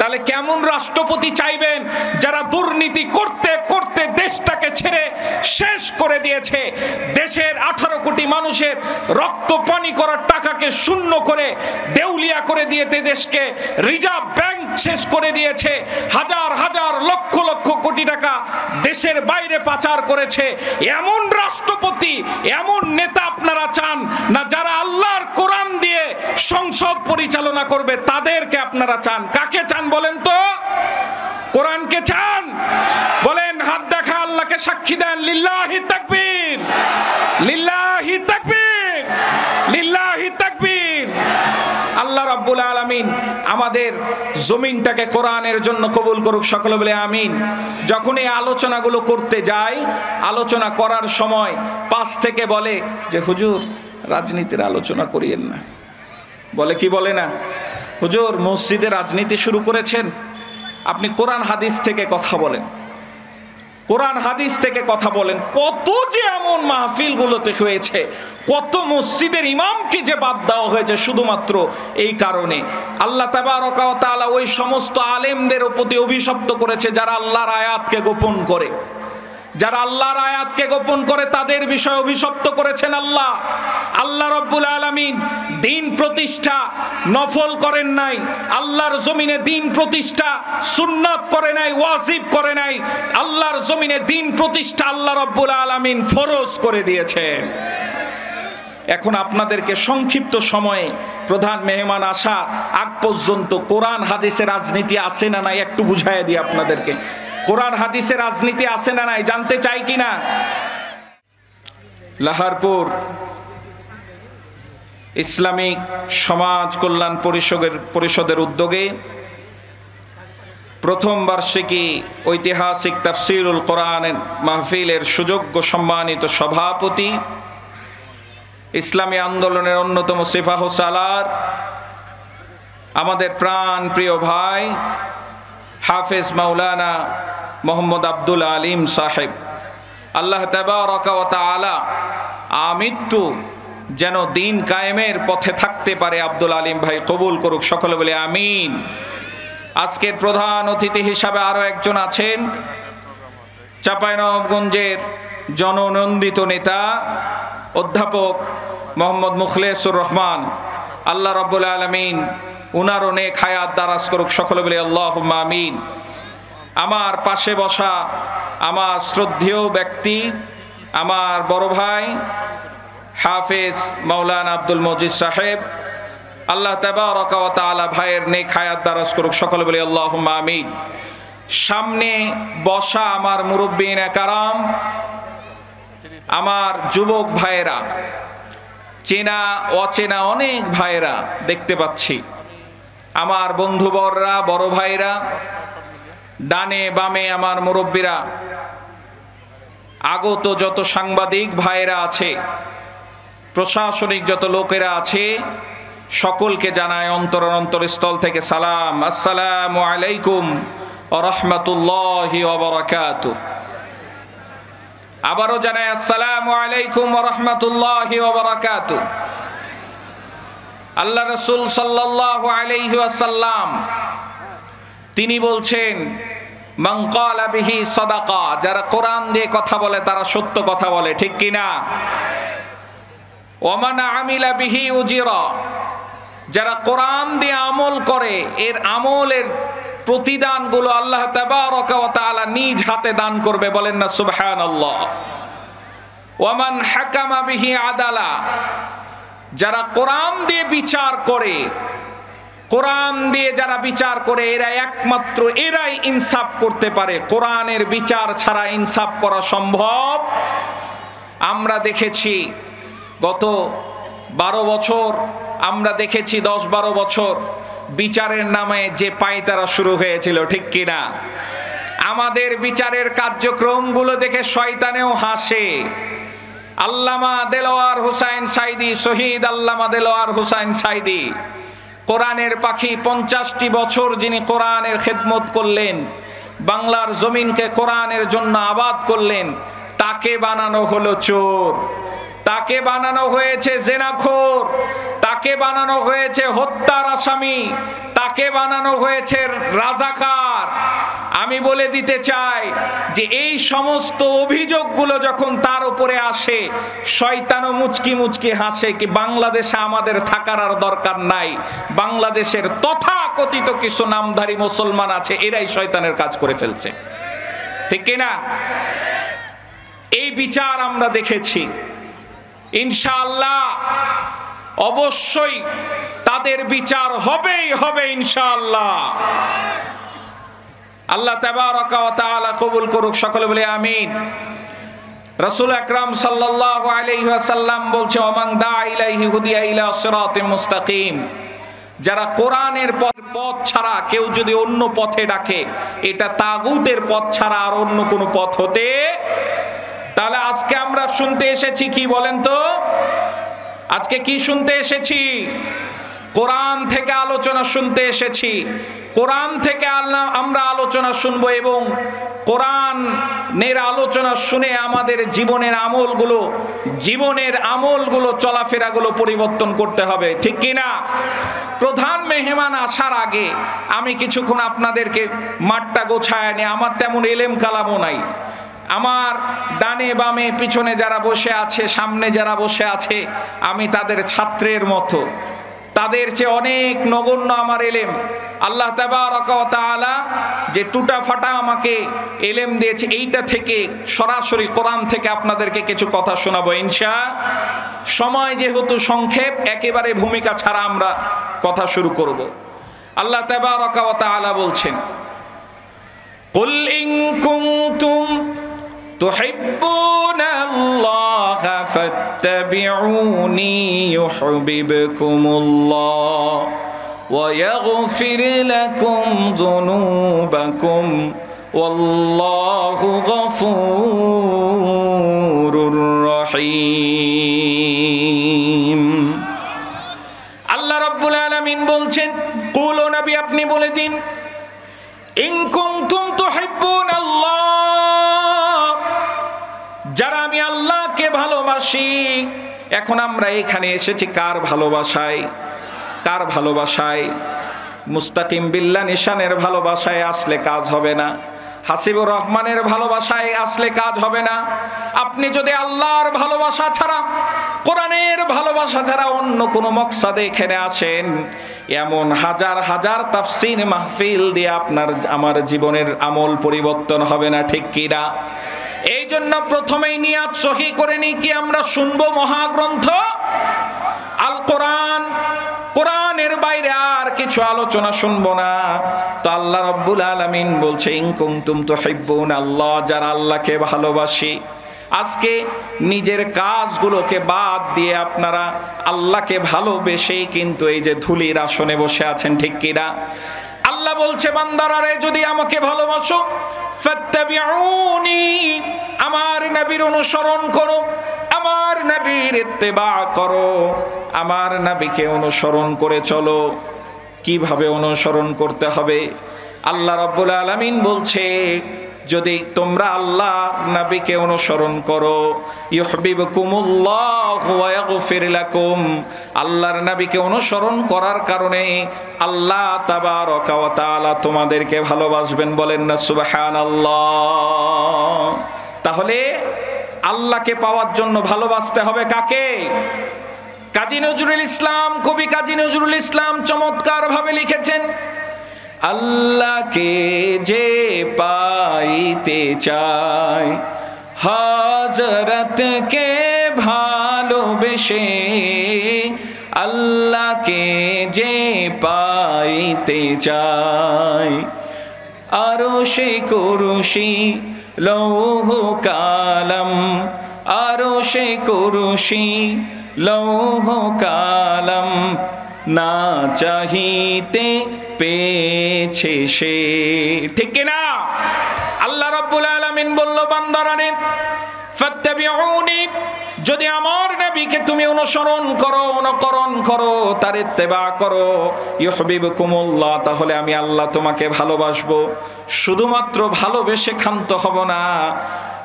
তাহলে কেমন রাষ্ট্রপতি চাইবেন যারা দুর্নীতি করতে করতে দেশটাকে ছেড়ে শেষ করে দিয়েছে, দেশের 18 কোটি মানুষের রক্ত পানি করার টাকাকে শূন্য করে দেউলিয়া করে দিয়েছে, দেশকে রিজার্ভ ব্যাংক শেষ করে দিয়েছে, হাজার হাজার লক্ষ লক্ষ কোটি টাকা দেশের বাইরে পাচার করেছে, এমন রাষ্ট্রপতি এমন নেতা আপনারা চান না যারা আল্লাহর কোরআন দিয়ে সংসদ পরিচালনা করবে তাদেরকে আপনারা চান? কাকে চান বলেন তো? কোরআনকে চান? বলেন, হাত দেখা, আল্লাহকে সাক্ষী দেন। লিল্লাহি তাকবীর, লিল্লাহি তাকবীর, লিল্লাহি তাকবীর। আল্লাহ রাব্বুল আলামিন আমাদের জমিনটাকে কোরআনের জন্য কবুল করুক, সকলে বলে আমিন। যখন এই আলোচনাগুলো করতে যাই, আলোচনা করার সময় পাশ থেকে বলে যে হুজুর রাজনীতির আলোচনা করিয়েন না। বলে কি বলে না? হুজুর মসজিদে রাজনীতি শুরু করেছেন, আপনি কোরআন হাদিস থেকে কথা বলেন, কোরআন হাদিস থেকে কথা বলেন। কত যে এমন মাহফিলগুলোতে হয়েছে, কত মসজিদের ইমামকে যে বাদ দেওয়া হয়েছে শুধুমাত্র এই কারণে। আল্লাহ তাবারক ওয়া তাআলা ওই সমস্ত আলেমদের প্রতি অভিশপ্ত করেছে যারা আল্লাহর আয়াতকে গোপন করে, যারা আল্লাহর আয়াতকে গোপন করে তাদের বিষয়ে অভিশপ্ত করেছেন আল্লাহ। আল্লাহ রাব্বুল আলামিন দ্বীন প্রতিষ্ঠা নফল করেন নাই, আল্লাহর জমিনে দ্বীন প্রতিষ্ঠা সুন্নাত করে নাই, ওয়াজিব করে নাই। আল্লাহর জমিনে দ্বীন প্রতিষ্ঠা আল্লাহ রাব্বুল আলামিন ফরজ করে দিয়েছেন। এখন আপনাদেরকে সংক্ষিপ্ত সময়ে প্রধান মেহমান আসা আগ পর্যন্ত কোরআন হাদিসের রাজনীতি আছে না নাই একটু বুঝাইয়া দিই আপনাদেরকে। কোরআন হাদিসের রাজনীতি আছে না নাই জানতে চাই কিনা? লাহারপুর ইসলামিক সমাজ কল্যাণ পরিষদের উদ্যোগে প্রথম বার্ষিকী ঐতিহাসিক তাফসীরুল কোরআন মাহফিলের সুযোগ্য সম্মানিত সভাপতি, ইসলামী আন্দোলনের অন্যতম সিপাহ সালার, আমাদের প্রাণ প্রিয় ভাই হাফেজ মাওলানা মোহাম্মদ আব্দুল আলিম সাহেব, আল্লাহ তাবারক ওয়া তাআলা আমৃত্যু যেন দিন কায়েমের পথে থাকতে পারে আব্দুল আলিম ভাই কবুল করুক, সকলে বলে আমিন। আজকের প্রধান অতিথি হিসাবে আরো একজন আছেন, চাঁপাইনবাবগঞ্জের জননন্দিত নেতা অধ্যাপক মোহাম্মদ মুখলেসুর রহমান, আল্লাহ রাব্বুল আলামিন উনার অনেক হায়াত দারাজ করুক, সকলে বলে আল্লাহুম্মা আমিন। আমার পাশে বসা আমার শ্রদ্ধেয় ব্যক্তি, আমার বড় ভাই হাফেজ মাওলানা আব্দুল মজিদ সাহেব, আল্লাহ তাবারক ওয়া তাআলা ভাইয়ের নেক হায়াত দারাজ করুক, সকলে বলে আল্লাহুম্মা আমিন। সামনে বসা আমার মুরব্বিনে কারাম, আমার যুবক ভাইয়েরা, চেনা অচেনা অনেক ভাইয়েরা দেখতে পাচ্ছি, আমার বন্ধুবররা, বড় ভাইরা, ডানে বামে আমার মুরব্বীরা, আগত যত সাংবাদিক ভাইরা আছে, প্রশাসনিক যত লোকেরা আছে, সকলকে জানায় অন্তরস্থল থেকে সালাম। আসসালামু আলাইকুম ওয়া রাহমাতুল্লাহি ওয়া বারাকাতুহু। আবারও জানায় আসসালামু আলাইকুম ওয়া রাহমাতুল্লাহি ওয়া বারাকাতুহু। আল্লাহ রাসূল সাল্লাল্লাহু আলাইহি ওয়াসাল্লাম তিনি বলছেন, মান ক্বালা বিহি সাদাকা, যারা কোরআন দিয়ে কথা বলে তারা সত্য কথা বলে, ঠিক কি না? ওয়া মান আমিলা বিহি উজিরা, যারা কোরআন দিয়ে আমল করে এর আমলের প্রতিদানগুলো আল্লাহ তাবারক ওয়া তাআলা নিজ হাতে দান করবে, বলেন না সুবহানাল্লাহ। ওয়া মান হাকামা বিহি আদালা, যারা কোরআন দিয়ে বিচার করে, কোরআন দিয়ে যারা বিচার করে এরা একমাত্র এরাই ইনসাফ করতে পারে, কোরআনের বিচার ছাড়া ইনসাফ করা সম্ভব। আমরা দেখেছি গত 12 বছর, আমরা দেখেছি 10-12 বছর বিচারের নামে যে পায়তারা শুরু হয়েছিল, ঠিক কিনা? আমাদের বিচারের কার্যক্রমগুলো দেখে শয়তানেও হাসে। আল্লামা দেলোয়ার হোসাইন সাইদি, শহীদ আল্লামা দেলোয়ার হোসাইন সাইদি, কোরআনের পাখি, 50টি বছর যিনি কোরআনের খেদমত করলেন, বাংলার জমিনকে কোরআনের জন্য আবাদ করলেন, তাকে বানানো হলো চোর, তাকে বানানো হয়েছে জেনাখোর, তাকে বানানো হয়েছে হত্যার আসামি, তাকে বানানো হয়েছে রাজাকার। আমি বলে দিতে চাই যে এই সমস্ত অভিযোগগুলো যখন তার উপরে আসে, শয়তানও মুচকি মুচকি হাসে কি বাংলাদেশে আমাদের থাকার আর দরকার নাই, বাংলাদেশের তথাকথিত কিছু নামধারী মুসলমান আছে, এরাই শয়তানের কাজ করে ফেলছে, ঠিক কিনা? এই বিচার আমরা দেখেছি। ইনশাআল্লাহ অবশ্যই তাদের বিচার হবেই হবে ইনশাআল্লাহ। আল্লাহ তাবারাকা ওয়া তাআলা কবুল করুক, সকলে বলে আমিন। রাসূল আকরাম সাল্লাল্লাহু আলাইহি ওয়াসাল্লাম বলছে, ওমান দা ইলাইহি হুদিয়া ইলা সিরাতিন মুস্তাকিম, যারা কোরআনের পথ ছাড়া কেউ যদি অন্য পথে ডাকে, এটা তাগুতের পথ ছাড়া আর অন্য কোনো পথ হতে। তাহলে আজকে আমরা শুনতে এসেছি কি বলেন তো? আজকে কি শুনতে এসেছি? কোরআন থেকে আলোচনা শুনতে এসেছি। কোরআন থেকে আমরা আলোচনা শুনবো এবং কোরআনের আলোচনা শুনে আমাদের জীবনের আমলগুলো চলাফেরাগুলো পরিবর্তন করতে হবে, ঠিক কিনা? প্রধান মেহমান আসার আগে আমি কিছুক্ষণ আপনাদেরকে মাঠটা গোছায় নিয়ে, আমার তেমন এলেম কালামও নাই, আমার ডানে বামে পিছনে যারা বসে আছে, সামনে যারা বসে আছে, আমি তাদের ছাত্রের মতো, তাদের চেয়ে অনেক নগণ্য আমার এলেম। আল্লাহ তাবারাকা ওয়া তাআলা যে টুটা ফাটা আমাকে এলেম দিয়েছে, এইটা থেকে সরাসরি কোরআন থেকে আপনাদেরকে কিছু কথা শোনাবো ইনশাআল্লাহ। সময় যেহেতু সংক্ষেপ, একেবারে ভূমিকা ছাড়া আমরা কথা শুরু করব। আল্লাহ তাবারাকা ওয়া তাআলা বলছেন, কুল ইন কুনতুম তুহিব্বুনাল্লাহা ফাত্তাবিউনি ইউহিব্বুকুমুল্লাহ ওয়া ইয়াগফির লাকুম যুনুবাকুম ওয়াল্লাহু গফুরুর রহিম। আল্লাহ রাব্বুল আলামিন বলছেন, কুল, ও নবী আপনি বলে দিন, ইন কুনতুম তুহিব্বুনাল্লাহ, যারা আমি আল্লাহকে ভালোবাসি। এখন আমরা এখানে এসেছি কার ভালোবাসায়? কার ভালোবাসায়? মুস্তাকিম বিল্লাহ নিশানের ভালোবাসায় আসলে কাজ হবে না, হাসিবুর রহমানের ভালোবাসায় আসলে কাজ হবে না। আপনি যদি আল্লাহর ভালোবাসা ছাড়া, কোরআনের ভালোবাসা ছাড়া অন্য কোনো মকসাদে এখানে আসেন, এমন হাজার হাজার তাফসীর মাহফিল দিয়ে আপনার আমার জীবনের আমল পরিবর্তন হবে না, ঠিক কিনা? এই জন্য প্রথমেই নিয়াত সহি করে নিই কি আমরা শুনবো মহাগ্রন্থ আল কোরআন, কোরআনের বাইরে আর কিছু আলোচনা শুনবো না। তো আল্লাহ রাব্বুল আলামিন বলছে, ইন কুনতুম তুহিব্বুনাল্লাহ, যারা আল্লাহকে ভালোবাসি। আজকে নিজের কাজগুলোকে বাদ দিয়ে আপনারা আল্লাহকে ভালোবেসেই কিন্তু এই যে ধুলির আসনে বসে আছেন, ঠিক কিনা? আল্লাহ বলছে, বান্দারা রে, যদি আমাকে ভালোবাসো, ফাত্তাবিউনি, আমার নবীর অনুসরণ করো, আমার নবীর ইত্তেবা করো, আমার নবীকে অনুসরণ করে চলো। কিভাবে অনুসরণ করতে হবে? আল্লাহ রাব্বুল আলামিন বলছে, যদি তোমরা আল্লাহ নবীকে অনুসরণ করো, ইউহিব্বুকুমুল্লাহু ওয়া ইয়াগফির লাকুম, আল্লাহর নবীকে অনুসরণ করার কারণে আল্লাহ তাবারাকা ওয়া তাআলা তোমাদেরকে ভালোবাসবেন। বলেন না সুবহানাল্লাহ। তাহলে আল্লাহকে পাওয়ার জন্য ভালোবাসতে হবে কাকে? কাজী নজরুল ইসলাম, কবি কাজী নজরুল ইসলাম চমৎকার ভাবে লিখেছেন, আল্লাহকে যে পাইতে চায়, হযরতকে ভালোবেসে, আল্লাহকে যে পাইতে চায়, আরশে কুরসি লৌহ কালাম, আরশে কুরসি লৌহ কালাম, না চাহিতে পেয়েছে সে, ঠিক কিনা? আল্লাহ রাব্বুল আলামিন বলল, বান্দারানে ফাত্তাবিউনি, যদি আমার নবীকে তুমি অনুসরণ করো, অনুকরণ করো, তার ইত্তেবা করো, ইউহিব্বুকুমুল্লাহ, তাহলে আমি আল্লাহ তোমাকে ভালোবাসবো। শুধুমাত্র ভালোবেসে ক্ষান্ত হব না,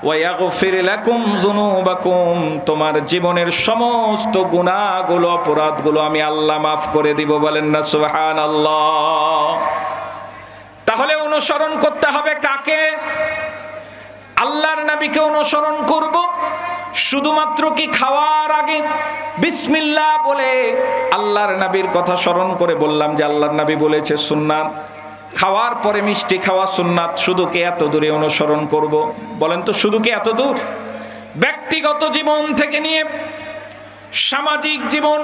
ওয়া ইয়াগফির লাকুম যুনুবাকুম, তোমার জীবনের সমস্ত গুনাহগুলো অপরাধগুলো আমি আল্লাহ মাফ করে দিব। বলেন না সুবহানাল্লাহ। তাহলে অনুসরণ করতে হবে কাকে? আল্লাহর নবীকে অনুসরণ করব। শুধুমাত্র কি খাওয়ার আগে বিসমিল্লাহ বলে আল্লাহর নবীর কথা স্মরণ করে বললাম যে আল্লাহর নবী বলেছে সুন্নাত, খাওয়ার পরে মিষ্টি খাওয়া সুন্নাত, শুধু কি এত দূরে অনুসরণ করব? বলেন তো, শুধু কি এত দূর? ব্যক্তিগত জীবন থেকে নিয়ে সামাজিক জীবন,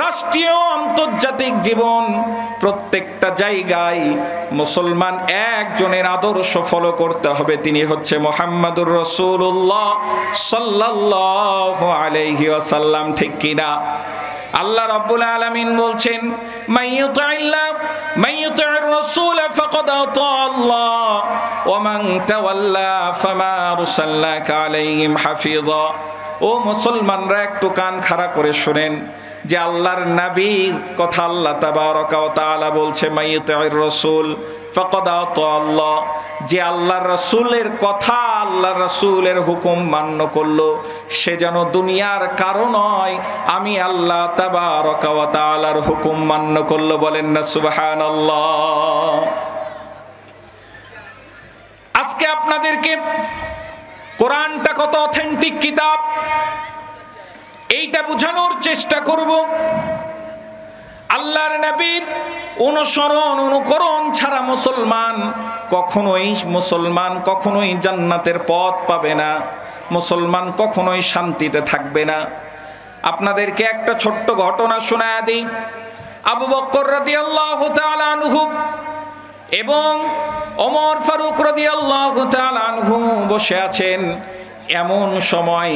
রাষ্ট্রীয় আন্তর্জাতিক জীবন, প্রত্যেকটা জায়গায় মুসলমান একজনের আদর্শ ফলো করতে হবে, তিনি হচ্ছে মুহাম্মাদুর রাসূলুল্লাহ সাল্লাল্লাহু আলাইহি ওয়াসাল্লাম। ঠিক কিনা? আল্লাহ রাব্বুল আলামিন বলছেন, মাইয়ুতি'র রাসূল ফাকাদ আতাআল্লাহ ওয়া মান তাওয়াল্লা ফামা আরসালনাকা আলাইহিম হাফিজা। ও মুসলমানরা, একটু কান খাড়া করে শুনেন যে আল্লাহর নবীর কথা আল্লাহ তাবারাকা ওয়া তাআলা বলছে, মাইয়ুতি'র রাসূল ফাকাদ আতাআল্লাহ, যে আল্লাহর রাসূলের কথা, আল্লাহর রাসূলের হুকুম মান্য করলো, সে যেন দুনিয়ার কারো নয়, আমি আল্লাহ তাবারাকা ওয়া তাআলার হুকুম মান্য করলো। বলেন না সুবহানাল্লাহ। আজকে আপনাদেরকে কোরআনটা কত অথেন্টিক কিতাব এইটা বোঝানোর চেষ্টা করব। আল্লাহর নবীর অনুসরণ অনুকরণ ছাড়া মুসলমান কখনোই জান্নাতের পথ পাবে না, মুসলমান কখনোই শান্তিতে থাকবে না। আপনাদেরকে একটা ছোট্ট ঘটনা শোনায়া দিই। আবু বকর রাদিয়াল্লাহু তাআলা আনহু এবং ওমর ফারুক রাদিয়াল্লাহু তাআলা আনহু বসে আছেন। এমন সময়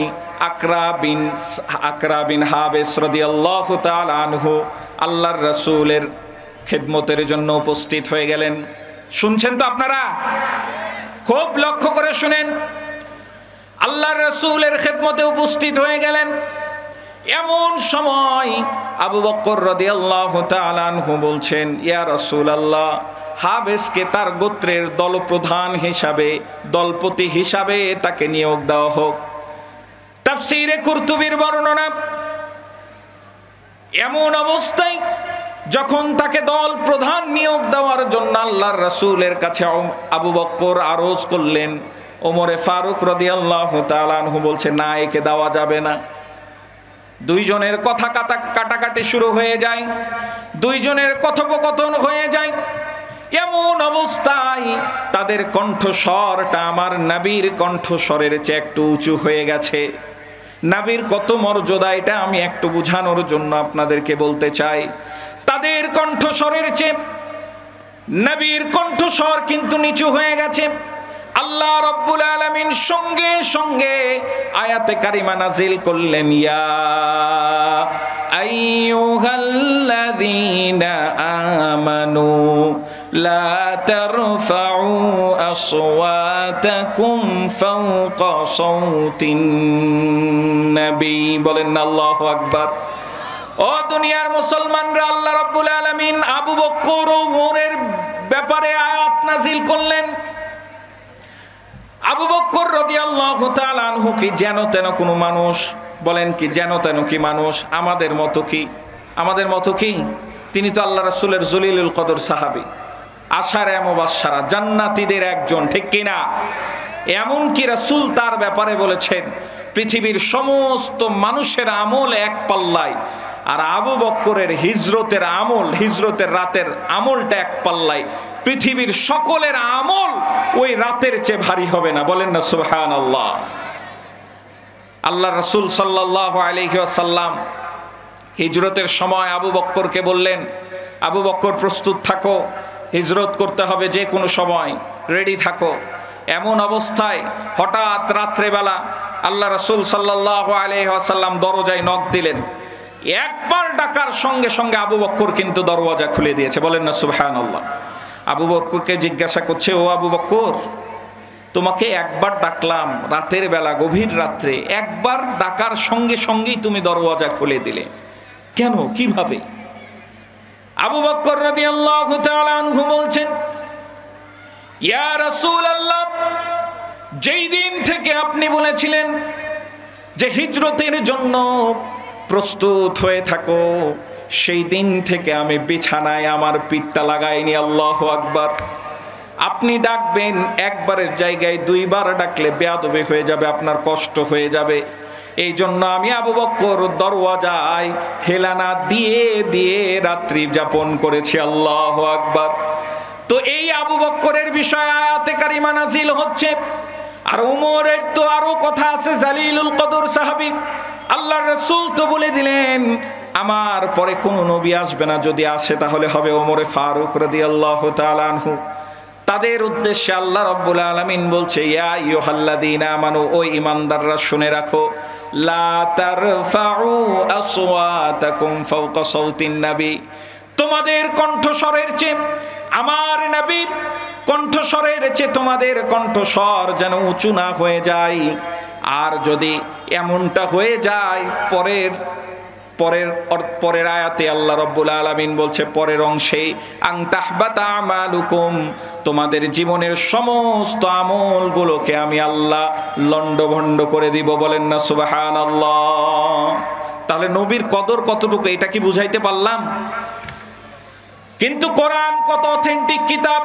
আকরা বিন হাবিস রাদিয়াল্লাহু তাআলা আনহু আল্লাহর রাসূলের খিদমতের জন্য উপস্থিত হয়ে গেলেন। শুনছেন তো আপনারা? খুব লক্ষ্য করে শুনেন। আল্লাহর রাসূলের খিদমতে উপস্থিত হয়ে গেলেন। এমন সময় আবু বকর রাদিয়াল্লাহু তাআলা আনহু বলছেন, ইয়া রাসূলুল্লাহ, হাবেসকে তার গোত্রের দলপ্রধান হিসাবে, দলপতি হিসাবে তাকে নিয়োগ দেওয়া হোক। তাফসীরে কুরতুবীর বর্ণনা, এমন অবস্থায় যখন তাকে দল প্রধান নিয়োগ দেওয়ার জন্য আল্লাহর রাসূলের কাছে আবু বকর আরজ করলেন, ওমরে ফারুক রাদিয়াল্লাহু তাআলা আনহু বলছে, না, একে দেওয়া যাবে না। দুইজনের কথা কাটাকাটি শুরু হয়ে যায়, দুইজনের কথোপকথন হয়ে যায়। এমন অবস্থায় তাদের কণ্ঠস্বরটা আমার নবীর কণ্ঠস্বরের চেয়ে একটু উঁচু হয়ে গেছে। নবীর কত মর্যাদা, এটা আমি একটু বোঝানোর জন্য আপনাদেরকে বলতে চাই। তাদের কণ্ঠস্বরের চেয়ে নবীর কণ্ঠস্বর কিন্তু নিচু হয়ে গেছে। আল্লাহ রাব্বুল আলামিন সঙ্গে সঙ্গে আয়াতে কারিমা নাজিল করলেন, ইয়া আইয়ুহাল্লাযীনা আমানু লা তারফাউ আসওয়াতাকুম ফাওকা সাওতিন নবী। বলেন না আল্লাহু আকবার। ও দুনিয়ার মুসলমানরা, আল্লাহ রাব্বুল আলামিন আবু বকর ও ওমরের ব্যাপারে আয়াত নাজিল করলেন। আবু বকর রাদিয়াল্লাহু তাআলা আনহু কি যেন তেন কোনো মানুষ? বলেন কি যেন তেন কি মানুষ? আমাদের মতো কি? আমাদের মতো কি? তিনি তো আল্লাহ রাসূলের জলিলুল কদর সাহাবী, আশারে মুবাশশারা, জান্নাতীদের একজন। ঠিক কিনা? এমন কি রাসূল তার ব্যাপারে বলেছেন, পৃথিবীর সমস্ত মানুষের আমল এক পাল্লায়, আর আবু বকরের হিজরতের আমল, হিজরতের রাতের আমলটা এক পাল্লায়। পৃথিবীর সকলের আমল ওই রাতের চেয়ে ভারী হবে না। বলেন না সুবহানাল্লাহ। আল্লাহ রাসূল সাল্লাল্লাহু আলাইহি ওয়াসাল্লাম হিজরতের সময় আবু বকরকে বললেন, আবু বকর প্রস্তুত থাকো, হিজরত করতে হবে, যে কোনো সময় রেডি থাকো। এমন অবস্থায় হঠাৎ রাত্রেবেলা আল্লাহ রাসূল সাল্লাল্লাহু আলাইহি ওয়াসাল্লাম দরজায় নক দিলেন। একবার ডাকার সঙ্গে সঙ্গে আবু বকর কিন্তু দরওয়াজা খুলে দিয়েছে। বলেন না সুবহানাল্লাহ। আবু বকরকে জিজ্ঞাসা করছে, ও আবু বকর, তোমাকে একবার ডাকলাম রাতের বেলা, গভীর রাত্রে, একবার ডাকার সঙ্গে সঙ্গেই তুমি দরওয়াজা খুলে দিলে, কেন, কিভাবে? আবু বকর রাদিয়াল্লাহু তাআলা আনহু বলছেন, ইয়া রাসূলুল্লাহ, যেই দিন থেকে আপনি বলেছিলেন যে হিজরতের জন্য প্রস্তুত হয়ে থাকো, সেই দিন থেকে আমি বিছানায় আমার পিঠটা লাগাইনি। আল্লাহু আকবার। আপনি ডাকবেন, একবারের জায়গায় দুইবার ডাকলে বেয়াদবি হয়ে যাবে, আপনার কষ্ট হয়ে যাবে। এই জন্য আমি আবু বকর দরওয়াজায় হেলানা দিয়ে দিয়ে রাত্রি যাপন করেছি। আল্লাহু আকবার। তো এই আবু বকরের বিষয়ে আয়াতে কারিমা নাযিল হচ্ছে। আর উমরের তো আরো কথা আছে, জালিলুল কদর সাহাবী। আল্লাহর রাসূল তো বলে দিলেন আমার পরে কোনো নবী আসবে না, যদি আসে তাহলে হবে ওমরে ফারুক রাদিয়াল্লাহু তাআলা আনহু। তাদের উদ্দেশ্যে আল্লাহ রাব্বুল আলামিন বলছে, ইয়া আইয়ুহাল্লাযীনা আমানু, ও ঈমানদাররা শুনে রাখো, লা তারফাউ আসওয়াতাকুম ফাওকা সাউতিন নবী, তোমাদের কণ্ঠস্বরের চেয়ে আমার নবীর কণ্ঠস্বরের চেয়ে তোমাদের কণ্ঠস্বর যেন উঁচু না হয়ে যায়। আর যদি এমনটা হয়ে যায়, পরের আয়াতে আল্লাহ রাব্বুল আলামিন বলছে, পরের অংশে, আন তাহবাতা আমালুকুম, তোমাদের জীবনের সমস্ত আমলগুলোকে আমি আল্লাহ লন্ডভন্ড করে দিব। বলেন না সুবহানাল্লাহ। তাহলে নবীর কদর কতটুকু, এটা কি বুঝাইতে পারলাম? কিন্তু কোরআন কত অথেন্টিক কিতাব,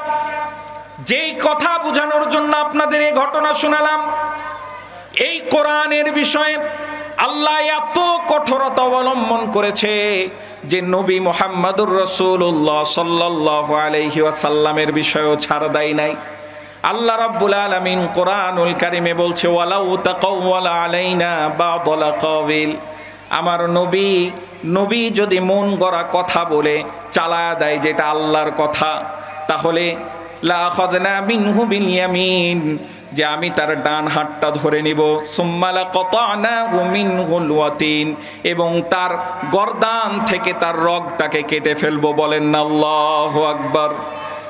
যেই কথা বোঝানোর জন্য আপনাদের এই ঘটনা শোনালাম। এই কোরআনের বিষয়ে আল্লাহ এত কঠোরতা অবলম্বন করেছে যে নবী মুহাম্মদুর রাসূলুল্লাহ সাল্লাল্লাহু আলাইহি ওয়াসাল্লামের বিষয়েও ছাড় দেয় নাই। আল্লাহ রাব্বুল আলামিন কোরআনুল কারীমে বলছে, ওয়ালাউ তাকাওয়ালা আলাইনা বা'দাল কাওয়াইল, আমার নবী যদি মন গড়া কথা বলে চালায়া দেয় যেটা আল্লাহর কথা, তাহলে লা আখাযনা মিনহু বিল ইয়ামিন, যে আমি তার ডান হাতটা ধরে নিব, সুম্মা লাকাতানাহু মিনহুল ওয়াতিন, এবং তার গর্দান থেকে তার রগটাকে কেটে ফেলবো। বলেন না আল্লাহু আকবার।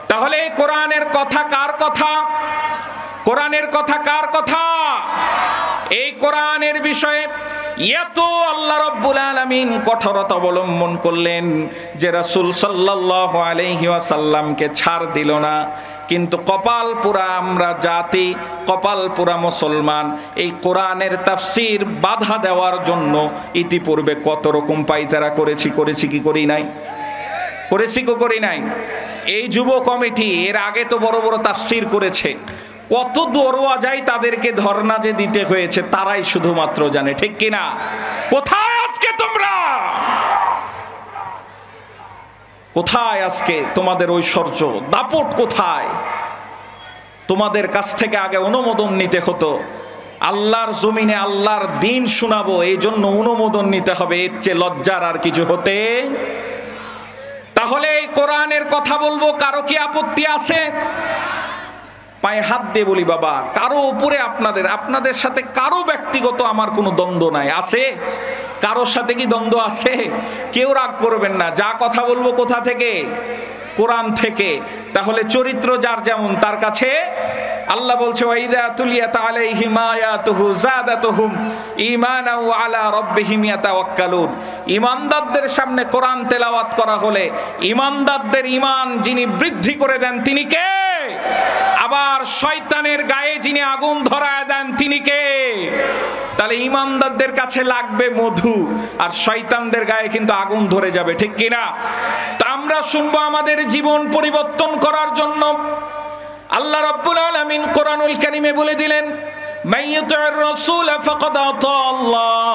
তাহলে কোরআনের কথা কার কথা? কোরআনের কথা কার কথা? এই কোরআনের বিষয়ে এত আল্লাহ রাব্বুল আলামিন কঠোরতা অবলম্বন করলেন যে রাসূল সাল্লাল্লাহু আলাইহি ওয়াসাল্লামকে ছাড় দিল না। কিন্তু কপালপুরা আমরা জাতি, কপালপুরা মুসলমান, এই কোরআনের তাফসীর বাধা দেওয়ার জন্য ইতিপূর্বে কত রকম পায়তারা করেছি কি করি নাই? করেছি কি করি নাই? এই যুব কমিটি এর আগে তো বড় বড় তাফসীর করেছে, কত দরওয়াজায় তাদেরকে ধর্ণা যে দিতে হয়েছে তারাই শুধুমাত্র জানে, ঠিক কিনা? কোথায় আজকে তোমরা? কোথায় আজকে তোমাদের ঐশ্বর্য, দাপট কোথায়? তোমাদের কাছ থেকে আগে অনুমোদন নিতে হতো। আল্লাহর জমিনে আল্লাহর দিন শোনাবো, এই জন্য অনুমোদন নিতে হবে, এর চেয়ে লজ্জার আর কিছু হতে। তাহলে এই কোরআনের কথা বলবো, কারো কি আপত্তি আছে? পায়ে হাত দিয়ে বলি, বাবা, কারো উপরে আপনাদের সাথে কারো ব্যক্তিগত আমার কোনো দ্বন্দ্ব নাই। আছে? কারোর সাথে কি দ্বন্দ্ব আছে? কেউ রাগ করবেন না, যা কথা বলবো কোথা থেকে? কোরআন থেকে। তাহলে চরিত্র যার যেমন তার কাছে আল্লাহ বলছে, ওয়াইদা তুলিয়াত আলাইহিম আয়াতুহু যাদাতুহুম ঈমানা ওয়া আলা রাব্বিহিম ইয়াতাওয়াক্কালুন। ঈমানদারদের সামনে কোরআন তেলাওয়াত করা হলে ঈমানদারদের ঈমান যিনি বৃদ্ধি করে দেন তিনি কে? আবার শয়তানের গায়ে যিনি আগুন ধরায় দেন তিনি কে? তাহলে ঈমানদারদের কাছে লাগবে মধু, আর শয়তানদের গায়ে কিন্তু আগুন ধরে যাবে, ঠিক কিনা? তা আমরা শুনবো আমাদের জীবন পরিবর্তন করার জন্য আল্লাহ রাব্বুল আলামিন কোরআনুল কারীমে বলে দিলেন, মান ইউতি'র রাসূল ফাকাদ আতা আল্লাহ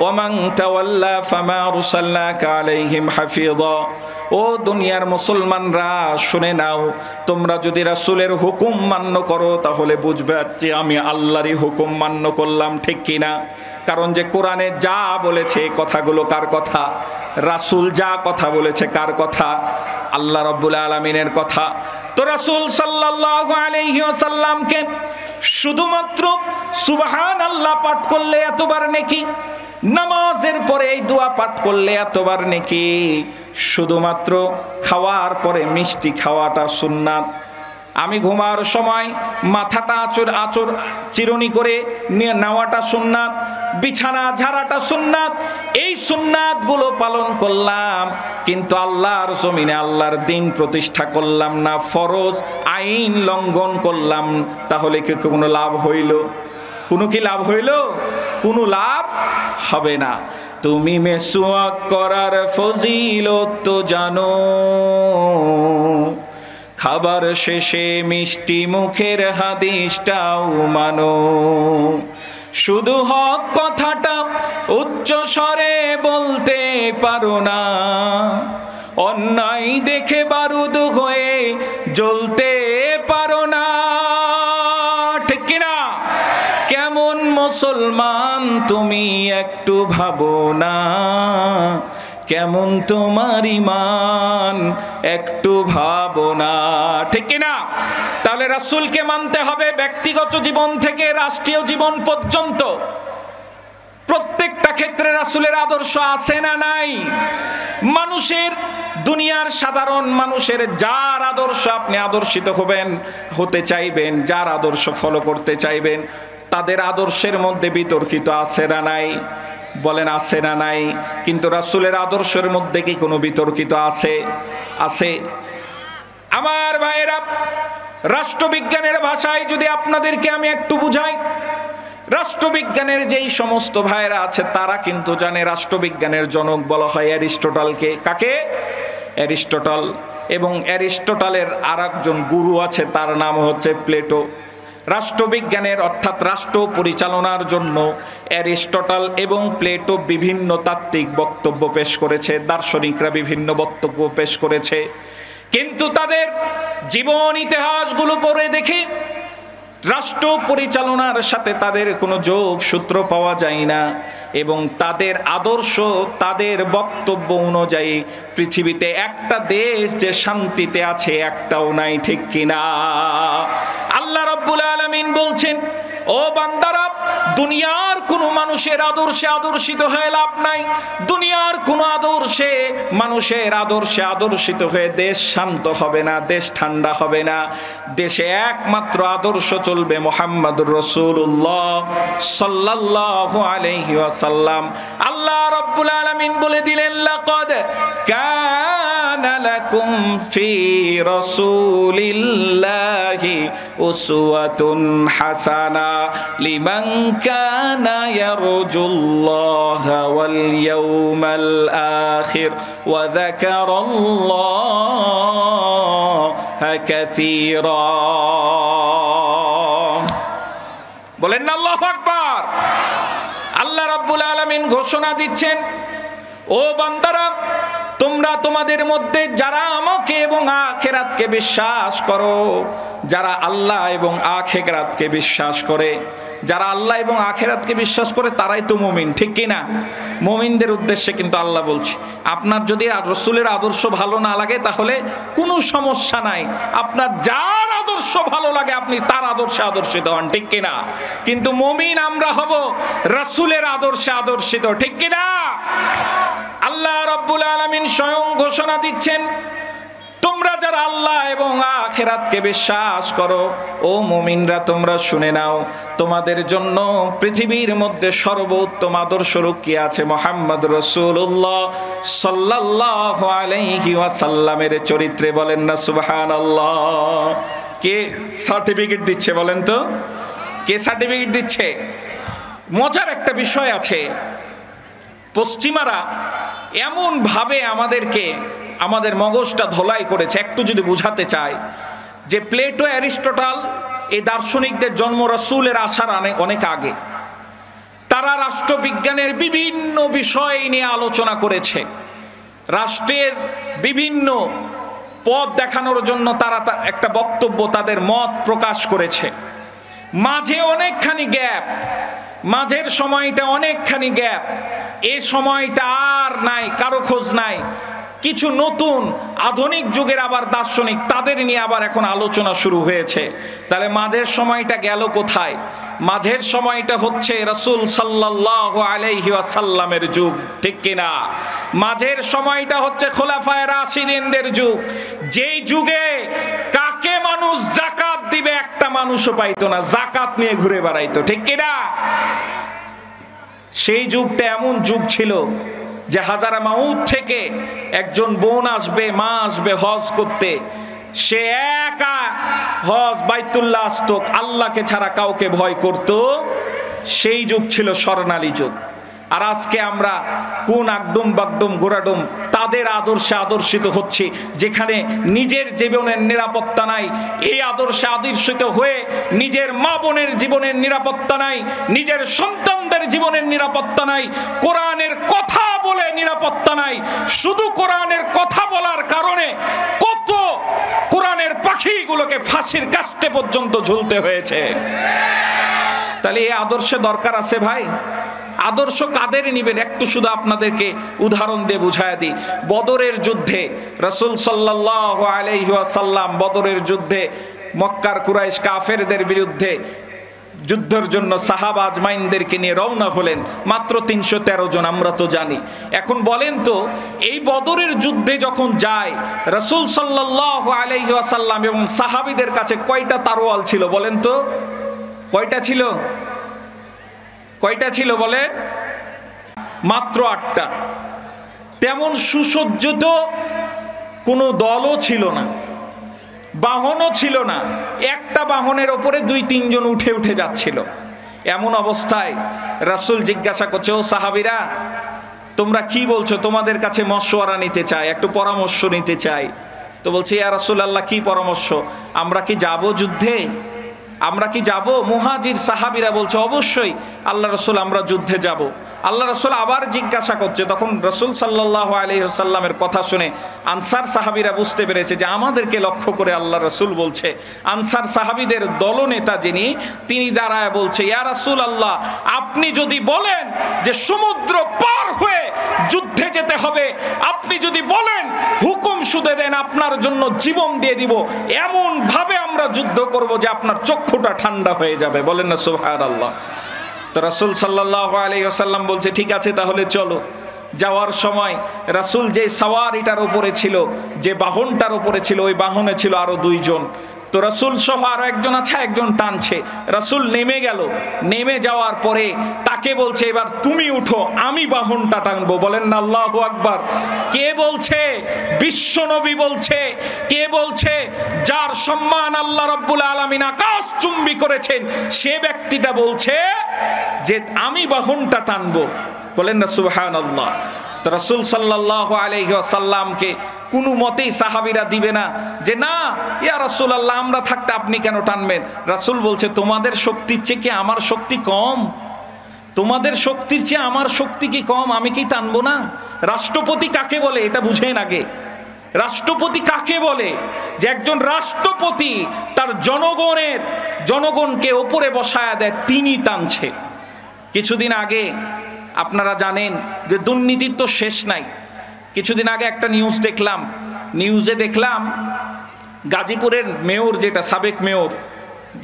ওয়া মান তাওয়াল্লা ফামা আরসালনাকা আলাইহিম হাফিযা। ও দুনিয়ার মুসলমানরা শুনে নাও, তোমরা যদি রাসূলের হুকুম মান্য করো তাহলে বুঝবে যে আমি আল্লাহরই হুকুম মান্য করলাম, ঠিক কিনা? কারণ যে কোরআনে যা বলেছে কথাগুলো কার কথা? রাসূল যা কথা বলেছে কার কথা? আল্লাহ রাব্বুল আলামিনের কথা। তো রাসূল সাল্লাল্লাহু আলাইহি ওয়াসাল্লামকে শুধুমাত্র সুবহানাল্লাহ পাঠ করলে এতবার নেকি, নামাজের পরে এই দোয়া পাঠ করলে এতবার নেকি, শুধুমাত্র খাওয়ার পরে মিষ্টি খাওয়াটা সুন্নাত, আমি ঘুমার সময় মাথাটা আঁচড় চিরুনি করে নিয়ে নেওয়াটা সুন্নাত, বিছানা ঝাড়াটা সুন্নাত, এই সুন্নাতগুলো পালন করলাম, কিন্তু আল্লাহর জমিনে আল্লাহর দিন প্রতিষ্ঠা করলাম না, ফরজ আইন লঙ্ঘন করলাম, তাহলে কি কোনো লাভ হইল? কোনো কি লাভ হইল? কোনো লাভ হবে না। তুমি মেসওয়াক করার ফজিলত তো জানো, খাবার শেষে মিষ্টি মুখের হাদিসটাও মানো, শুধু হক কথাটা উচ্চ স্বরে বলতে পারো না, অন্যায় দেখে বারুদ হয়ে জ্বলতে পারো না। ঠিক কিনা? কেমন মুসলমান তুমি একটু ভাবো না, কেমন তোমার ঈমান একটু ভাবো না। ঠিক কিনা? তাহলে রাসূলকে মানতে হবে ব্যক্তিগত জীবন থেকে রাষ্ট্রীয় জীবন পর্যন্ত। প্রত্যেকটা ক্ষেত্রে রাসূলের আদর্শ আছে না নাই? মানুষের, দুনিয়ার সাধারণ মানুষের যার আদর্শ আপনি আদর্শিত হতে চাইবেন, যার আদর্শ ফলো করতে চাইবেন, তাদের আদর্শের মধ্যে বিতর্কিত আছে না নাই? বলেন আছে না নাই? কিন্তু রাসূলের আদর্শের মধ্যে কি কোনো বিতর্কিত আছে? আছে। আমার ভাইয়েরা, রাষ্ট্রবিজ্ঞানের ভাষায় যদি আপনাদেরকে আমি একটু বুঝাই, রাষ্ট্রবিজ্ঞানের যেই সমস্ত ভাইয়েরা আছে তারা কিন্তু জানে রাষ্ট্রবিজ্ঞানের জনক বলা হয় অ্যারিস্টটলকে। কাকে? অ্যারিস্টটল। এবং অ্যারিস্টটলের আরেকজন গুরু আছে, তার নাম হচ্ছে প্লেটো। রাষ্ট্রবিজ্ঞানের অর্থাৎ রাষ্ট্র পরিচালনার জন্য অ্যারিস্টটল এবং প্লেটো বিভিন্ন তাত্ত্বিক বক্তব্য পেশ করেছে, দার্শনিকরা বিভিন্ন বক্তব্য পেশ করেছে। কিন্তু তাদের জীবন ইতিহাসগুলো পড়ে দেখি রাষ্ট্র পরিচালনার সাথে তাদের কোনো যোগ সূত্র পাওয়া যায় না, এবং তাদের আদর্শ, তাদের বক্তব্য অনুযায়ী পৃথিবীতে একটা দেশ যে শান্তিতে আছে একটাও নাই। ঠিক কিনা? আল্লাহ রাব্বুল আলামিন বলছেন, ও বান্দারা, দুনিয়ার কোনো মানুষের আদর্শে আদর্শিত হয়ে লাভ নাই। দুনিয়ার কোনো আদর্শে, মানুষের আদর্শে আদর্শিত হয়ে দেশ শান্ত হবে না, দেশ ঠান্ডা হবে না। দেশে একমাত্র আদর্শ চলবে মুহাম্মদুর রাসূলুল্লাহ সাল্লাল্লাহু আলাইহি ওয়াসাল্লাম। আল্লাহ রাব্বুল আলামিন বলে দিলেন, লাকাদ কানা লাকুম ফি রাসূলিল্লাহি উসওয়াতুন হাসানা লিমান কানা ইয়ারজুল্লাহা ওয়াল ইয়াউমাল আখির ওয়া যাকারাল্লাহা কাসীরা। বলেন না আল্লাহু আকবার। আল্লাহ রাব্বুল আলামিন ঘোষণা দিচ্ছেন, ও বান্দারা, তোমরা তোমাদের মধ্যে যারা আমাকে এবং আখিরাতকে বিশ্বাস করো, যারা আল্লাহ এবং আখিরাতকে বিশ্বাস করে, যারা আল্লাহ এবং আখিরাতকে বিশ্বাস করে তারাই তো মুমিন। ঠিক কিনা? মুমিনদের উদ্দেশ্যে কিন্তু আল্লাহ বলছে, আপনার যদি রাসূলের আদর্শ ভালো না লাগে তাহলে কোনো সমস্যা নাই, আপনার যার আদর্শ ভালো লাগে আপনি তার আদর্শে আদর্শিত হন। ঠিক কিনা? কিন্তু মুমিন আমরা হব রাসূলের আদর্শে আদর্শিত। ঠিক কিনা? আল্লাহ রাব্বুল আলামিন স্বয়ং ঘোষণা দিচ্ছেন, তোমরা যারা আল্লাহ এবং আখিরাতকে বিশ্বাস করো, ও মুমিনরা তোমরা শুনে নাও, তোমাদের জন্য পৃথিবীর মধ্যে সর্বোত্তম আদর্শ কি আছে? মুহাম্মদ রাসূলুল্লাহ সাল্লাল্লাহু আলাইহি ওয়াসাল্লামের চরিত্রে। বলেন না সুবহানাল্লাহ। কে সার্টিফিকেট দিচ্ছে বলেন তো? কে সার্টিফিকেট দিচ্ছে? মজার একটা বিষয় আছে, পশ্চিমারা এমন ভাবে আমাদের মগজটা ধোলাই করেছে। একটু যদি বুঝাতে চাই যে প্লেটো, অ্যারিস্টটল এই দার্শনিকদের জন্ম রাসূলের আসার অনেক আগে। তারা রাষ্ট্রবিজ্ঞানের বিভিন্ন বিষয় নিয়ে আলোচনা করেছে, রাষ্ট্রের বিভিন্ন পথ দেখানোর জন্য তারা একটা বক্তব্য, তাদের মত প্রকাশ করেছে। মাঝে অনেকখানি গ্যাপ, মাঝের সময়টা অনেকখানি গ্যাপ, এই সময়টা আর নাই, কারো খোঁজ নাই। কিছু নতুন আধুনিক যুগের আবার দার্শনিক, তাদের নিয়ে আবার এখন আলোচনা শুরু হয়েছে। তাহলে মাঝের সময়টা গেল কোথায়? মাঝের সময়টা হচ্ছে রাসূল সাল্লাল্লাহু আলাইহি ওয়াসাল্লামের যুগ। ঠিক কিনা? মাঝের সময়টা হচ্ছে খোলাফায়ে রাশিদিনদের যুগ, যেই যুগে কাকে মানুষ যাকাত দিবে একটা মানুষও পাইতো না, যাকাত নিয়ে ঘুরে বেড়াইতো। ঠিক কিনা? সেই যুগটা এমন যুগ ছিল যে হাজারা মাউত থেকে একজন বোন আসবে, মা আসবে হজ করতে, সে একা হজ বাইতুল্লাহ আসতো, আল্লাহকে ছাড়া কাউকে ভয় করতো সেই যুগ ছিল স্বর্ণালী যুগ। আর আজকে আমরা কোন আকডুম বাগডুম ঘোরাডুম তাদের আদর্শে আদর্শিত হচ্ছি, যেখানে নিজের জীবনের নিরাপত্তা নাই। এই আদর্শে আদর্শিত হয়ে নিজের মা বোনের জীবনের নিরাপত্তা নাই, নিজের সন্তানদের জীবনের নিরাপত্তা নাই, কোরআনের কথা বলে নিরাপত্তা নাই। শুধু কোরআনের কথা বলার কারণে কত কোরআনের পাখিগুলোকে ফাঁসির কাস্টে পর্যন্ত ঝুলতে হয়েছে। তাহলে এই আদর্শে দরকার আছে ভাই। আদর্শ কাদের নিবেন একটু শুধু আপনাদেরকে উদাহরণ দিয়ে বুঝায় দিই। বদরের যুদ্ধে রাসূল সাল্লাল্লাহু আলাইহি ওয়াসাল্লাম বদরের যুদ্ধে মক্কার কুরাইশ কাফেরদের বিরুদ্ধে যুদ্ধের জন্য সাহাবা আজমাইনদেরকে নিয়ে রওনা হলেন, মাত্র ৩১৩ জন, আমরা তো জানি। এখন বলেন তো, এই বদরের যুদ্ধে যখন যায় রাসূল সাল্লাল্লাহু আলাইহি ওয়াসাল্লাম এবং সাহাবীদের কাছে কয়টা তরোয়াল ছিল বলেন তো? কয়টা ছিল? কয়টা ছিল বলে? মাত্র ৮টা। তেমন সুসজ্জিত কোনো দলও ছিল না, বাহনও ছিল না। একটা বাহনের ওপরে ২-৩ জন উঠে উঠে যাচ্ছিল। এমন অবস্থায় রাসূল জিজ্ঞাসা করছে, ও সাহাবীরা তোমরা কি বলছো? তোমাদের কাছে মশওয়ারা নিতে চাই, একটু পরামর্শ নিতে চাই। তো বলছে, ইয়া রাসূলুল্লাহ কি পরামর্শ? আমরা কি যাব যুদ্ধে? আমরা কি যাব? মুহাজির সাহাবীরা বলছে, অবশ্যই আল্লাহ রাসূল আমরা যুদ্ধে যাব। আল্লাহ রাসূল আবার জিজ্ঞাসা করছে। তখন রাসূল সাল্লাল্লাহু আলাইহি ওয়াসাল্লামের কথা শুনে আনসার সাহাবীরা বুঝতে পেরেছে যে আমাদেরকে লক্ষ্য করে আল্লাহ রাসূল বলছে। আনসার সাহাবীদের দলনেতা যিনি, তিনি দাঁড়ায় বলছে, ইয়া রাসূলুল্লাহ আপনি যদি বলেন যে সমুদ্র পার হয়ে যুদ্ধে যেতে হবে, আপনি যদি বলেন হুকুম শুধু দেন, আপনার জন্য জীবন দিয়ে দিব, এমন ভাবে আমরা যুদ্ধ করব যে আপনার চক্ষুটা ঠান্ডা হয়ে যাবে। বলেন না সুবহানাল্লাহ। তো রাসূল সাল্লাল্লাহু আলাইহি ওয়াসাল্লাম বলছে, ঠিক আছে তাহলে চলো। যাওয়ার সময় রাসূল যে সাওয়ারিটার উপরে ছিল, যে বাহনটার উপরে ছিল, ওই বাহনে ছিল আরো 2 জন। তো রাসূল সহ আরো একজন আছে, একজন টানছে। রাসূল নেমে গেল। নেমে যাওয়ার পরে তাকে বলছে, এবার তুমি উঠো, আমি বাহনটা টানবো। বলেন না আল্লাহু আকবার। কে বলছে? বিশ্ব নবী বলছে। কে বলছে? যার সম্মান আল্লাহ রাব্বুল আলামিন আকাশ চুম্বি করেছেন, সে ব্যক্তিটা বলছে যে আমি বাহনটা টানবো। বলেন না সুবহানাল্লাহ। তো রাসূল সাল্লাল্লাহু আলাইহি ওয়াসাল্লামকে কোনো মতেই সাহাবীরা দিবে না যে না ইয়া রাসূলুল্লাহ আমরা থাকতে আপনি কেন টানবেন। রাসূল বলছে, তোমাদের শক্তির চেয়ে কি আমার শক্তি কম? তোমাদের শক্তির চেয়ে আমার শক্তি কি কম? আমি কি টানবো না? রাষ্ট্রপতি কাকে বলে এটা বুঝেন আগে। রাষ্ট্রপতি কাকে বলে? যে একজন রাষ্ট্রপতি তার জনগণকে ওপরে বসায়া দেয়, তিনি টানছে। কিছুদিন আগে আপনারা জানেন যে দুর্নীতির তো শেষ নাই। কিছুদিন আগে একটা নিউজে দেখলাম গাজীপুরের মেয়র, যেটা সাবেক মেয়র,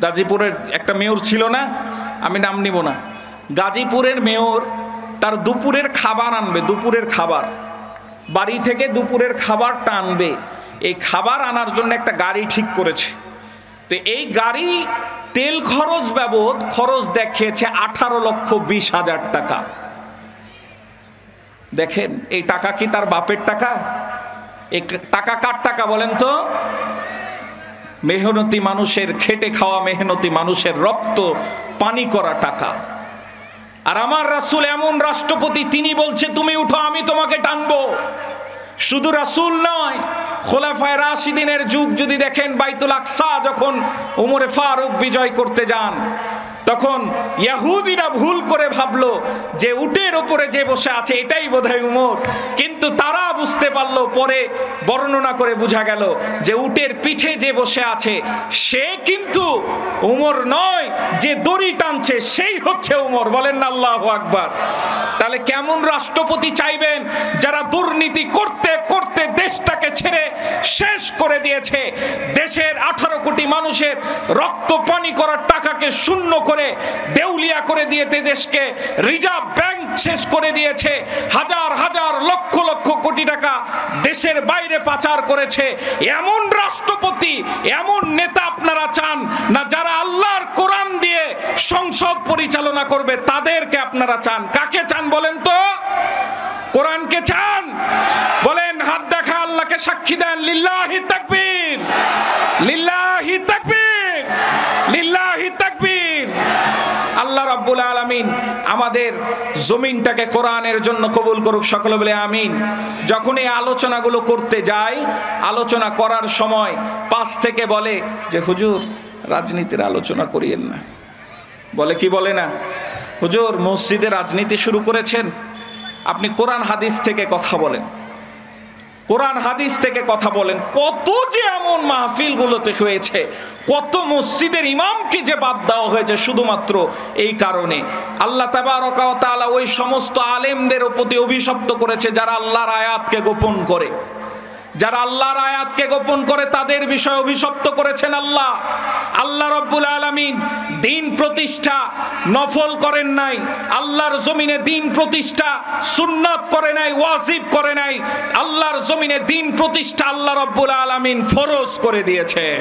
গাজীপুরের একটা মেয়র ছিল না, আমি নাম নিব না, গাজীপুরের মেয়র তার দুপুরের খাবার আনবে, দুপুরের খাবার বাড়ি থেকে দুপুরের খাবারটা আনবে। এই খাবার আনার জন্য একটা গাড়ি ঠিক করেছে। তো এই গাড়ি তেল খরচ বাবদ খরচ দেখিয়েছে 18,20,000 টাকা। দেখেন এই টাকা কি তার বাপের টাকা? এই টাকা কার টাকা বলেন তো? মেহনতি মানুষের, খেটে খাওয়া মেহনতি মানুষের রক্ত পানি করা টাকা। আর আমার রাসূল এমন রাষ্ট্রপতি, তিনি বলছে তুমি উঠো আমি তোমাকে টানবো। শুধু রাসূল নয়, খোলাফায়ে রাশিদিনের যুগ যদি দেখেন, বাইতুল আকসা যখন উমরে ফারুক বিজয় করতে যান, তখন ইহুদিরা ভুল করে ভাবলো যে উটের উপরে যে বসে আছে এটাই বোধহয় উমর, কিন্তু তারা বুঝতে পারলো, পরে বর্ণনা করে বোঝা গেল যে উটের পিঠে যে বসে আছে সে কিন্তু উমর নয়, যে দড়ি টানছে সেই হচ্ছে উমর। বলেন না আল্লাহু আকবার। তাহলে কেমন রাষ্ট্রপতি চাইবেন যারা দুর্নীতি করতে করতে দেশটাকে ছেড়ে শেষ করে দিয়েছে, দেশের 18 কোটি মানুষের রক্ত পানি করার টাকাকে শূন্য করে দেউলিয়া করে দিয়েছে, দেশকে রিজার্ভ ব্যাংক শেষ করে দিয়েছে, হাজার হাজার লক্ষ লক্ষ কোটি টাকা দেশের বাইরে পাচার করেছে। এমন রাষ্ট্রপতি, এমন নেতা আপনারা চান না? যারা আল্লাহর কোরআন দিয়ে সংসদ পরিচালনা করবে তাদেরকে আপনারা চান? কাকে চান বলেন তো? কোরআনকে চান? বলেন, হাত দেখা, আল্লাহকে সাক্ষী দেন। লিল্লাহি তাকবীর, লিল্লাহি তাকবীর, লিল্লাহি তাকবীর। আল্লাহ রাব্বুল আলামিন আমাদের জমিনটাকে কোরআনের জন্য কবুল করুক, সকলে বলে আমিন। যখন এই আলোচনাগুলো করতে যাই, আলোচনা করার সময় পাশ থেকে বলে যে হুজুর রাজনীতির আলোচনা করিয়েন না। বলে কি বলে না, হুজুর মসজিদে রাজনীতি শুরু করেছেন, আপনি কোরআন হাদিস থেকে কথা বলেন, কোরআন হাদিস থেকে কথা বলেন। কত যে এমন মাহফিলগুলোতে হয়েছে, কত মসজিদের ইমামকে যে বাদ দেওয়া হয়েছে শুধুমাত্র এই কারণে। আল্লাহ তাবারক ওয়া তাআলা ওই সমস্ত আলেমদের প্রতি অভিশপ্ত করেছে যারা আল্লাহর আয়াতকে গোপন করে, যারা আল্লাহর আয়াতকে গোপন করে তাদের বিষয়ে অভিশপ্ত করেছেন আল্লাহ। আল্লাহ রাব্বুল আলামিন দ্বীন প্রতিষ্ঠা নফল করেন নাই, আল্লাহর জমিনে দ্বীন প্রতিষ্ঠা সুন্নাত করে নাই, ওয়াজিব করে নাই। আল্লাহর জমিনে দ্বীন প্রতিষ্ঠা আল্লাহ রাব্বুল আলামিন ফরজ করে দিয়েছেন।